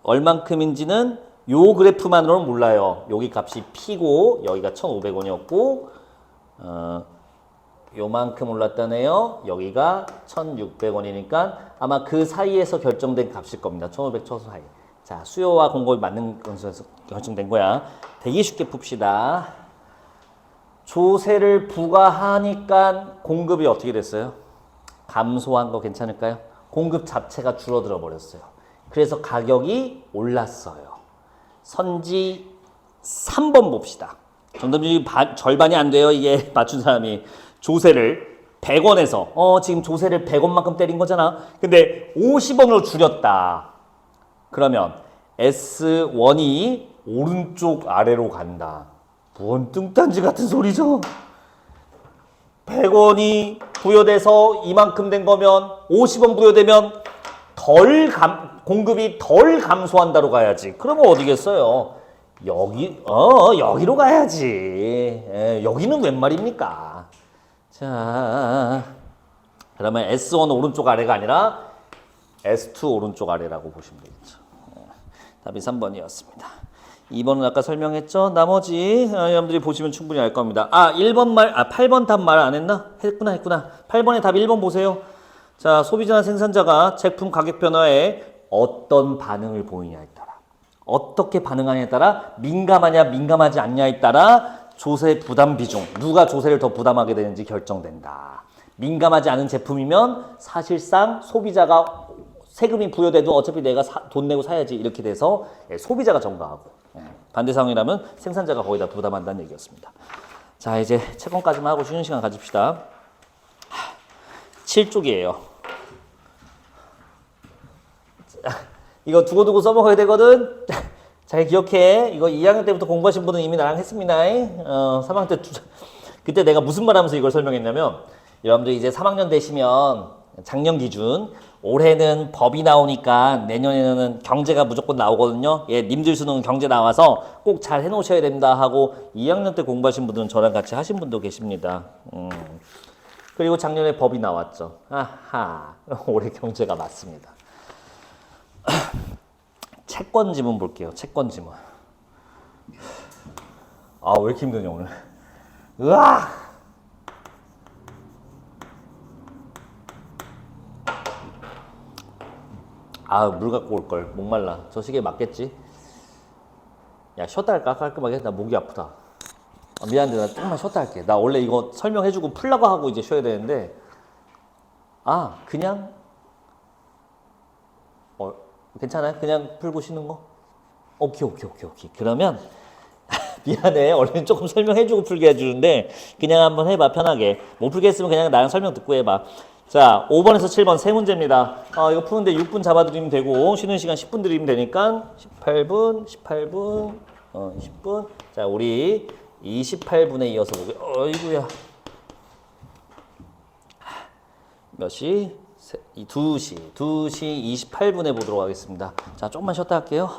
얼만큼인지는 요 그래프만으로는 몰라요. 여기 값이 P고 여기가 1,500원이었고 요만큼 올랐다네요. 여기가 1,600원이니까 아마 그 사이에서 결정된 값일 겁니다. 1,500, 1,000 사이. 자, 수요와 공급이 맞는 건수에서 결정된 거야. 되게 쉽게 풉시다. 조세를 부과하니까 공급이 어떻게 됐어요? 감소한 거 괜찮을까요? 공급 자체가 줄어들어 버렸어요. 그래서 가격이 올랐어요. 선지 3번 봅시다. 정답률이 절반이 안 돼요. 이게 맞춘 사람이. 조세를 100원에서 지금 조세를 100원만큼 때린 거잖아. 근데 50원으로 줄였다. 그러면 S1이 오른쪽 아래로 간다. 뭔 뚱딴지 같은 소리죠? 100원이 부여돼서 이만큼 된 거면 50원 부여되면 공급이 덜 감소한다로 가야지. 그러면 어디겠어요? 여기로 가야지. 여기는 웬 말입니까? 자, 그러면 S1 오른쪽 아래가 아니라 S2 오른쪽 아래라고 보시면 되겠죠. 답이 3번이었습니다. 2번은 아까 설명했죠? 나머지 여러분들이 보시면 충분히 알 겁니다. 8번 답 말 안 했나? 했구나. 8번의 답 1번 보세요. 자, 소비자나 생산자가 제품 가격 변화에 어떤 반응을 보이냐에 따라, 어떻게 반응하냐에 따라, 민감하냐 민감하지 않냐에 따라 조세 부담 비중, 누가 조세를 더 부담하게 되는지 결정된다. 민감하지 않은 제품이면 사실상 소비자가 세금이 부여돼도 어차피 내가 돈 내고 사야지 이렇게 돼서 소비자가 전가하고, 반대 상황이라면 생산자가 거의 다 부담한다는 얘기였습니다. 자, 이제 채권까지만 하고 쉬는 시간 가집시다. 7쪽이에요. 이거 두고두고 써먹어야 되거든. 잘 기억해. 이거 2학년 때부터 공부하신 분은 이미 나랑 했습니다. 3학년 때 그때 내가 무슨 말 하면서 이걸 설명했냐면, 여러분들 이제 3학년 되시면 작년 기준 올해는 법이 나오니까 내년에는 경제가 무조건 나오거든요. 님들 수능 경제 나와서 꼭 잘 해놓으셔야 된다 하고 2학년 때 공부하신 분들은 저랑 같이 하신 분도 계십니다. 그리고 작년에 법이 나왔죠. 아하, 올해 경제가 맞습니다. 채권 지문 볼게요. 채권 지문. 왜 이렇게 힘드냐 오늘. 으아! 물 갖고 올 걸. 목말라. 저 시계 맞겠지? 야, 쉬었다 할까? 깔끔하게. 나 목이 아프다. 미안한데 나 조금만 쉬었다 할게. 나 원래 이거 설명해주고 풀라고 하고 이제 쉬어야 되는데, 그냥 괜찮아요? 그냥 풀고 쉬는 거? 오케이. 그러면 미안해. 얼른 조금 설명해주고 풀게 해주는데 그냥 한번 해봐, 편하게. 못 풀게 했으면 그냥 나랑 설명 듣고 해봐. 자, 5번에서 7번 세 문제입니다. 이거 푸는데 6분 잡아드리면 되고 쉬는 시간 10분 드리면 되니까 18분, 20분. 자, 우리 28분에 이어서 보게. 어이구야. 몇 시? 2시 28분에 보도록 하겠습니다. 자, 조금만 쉬었다 할게요.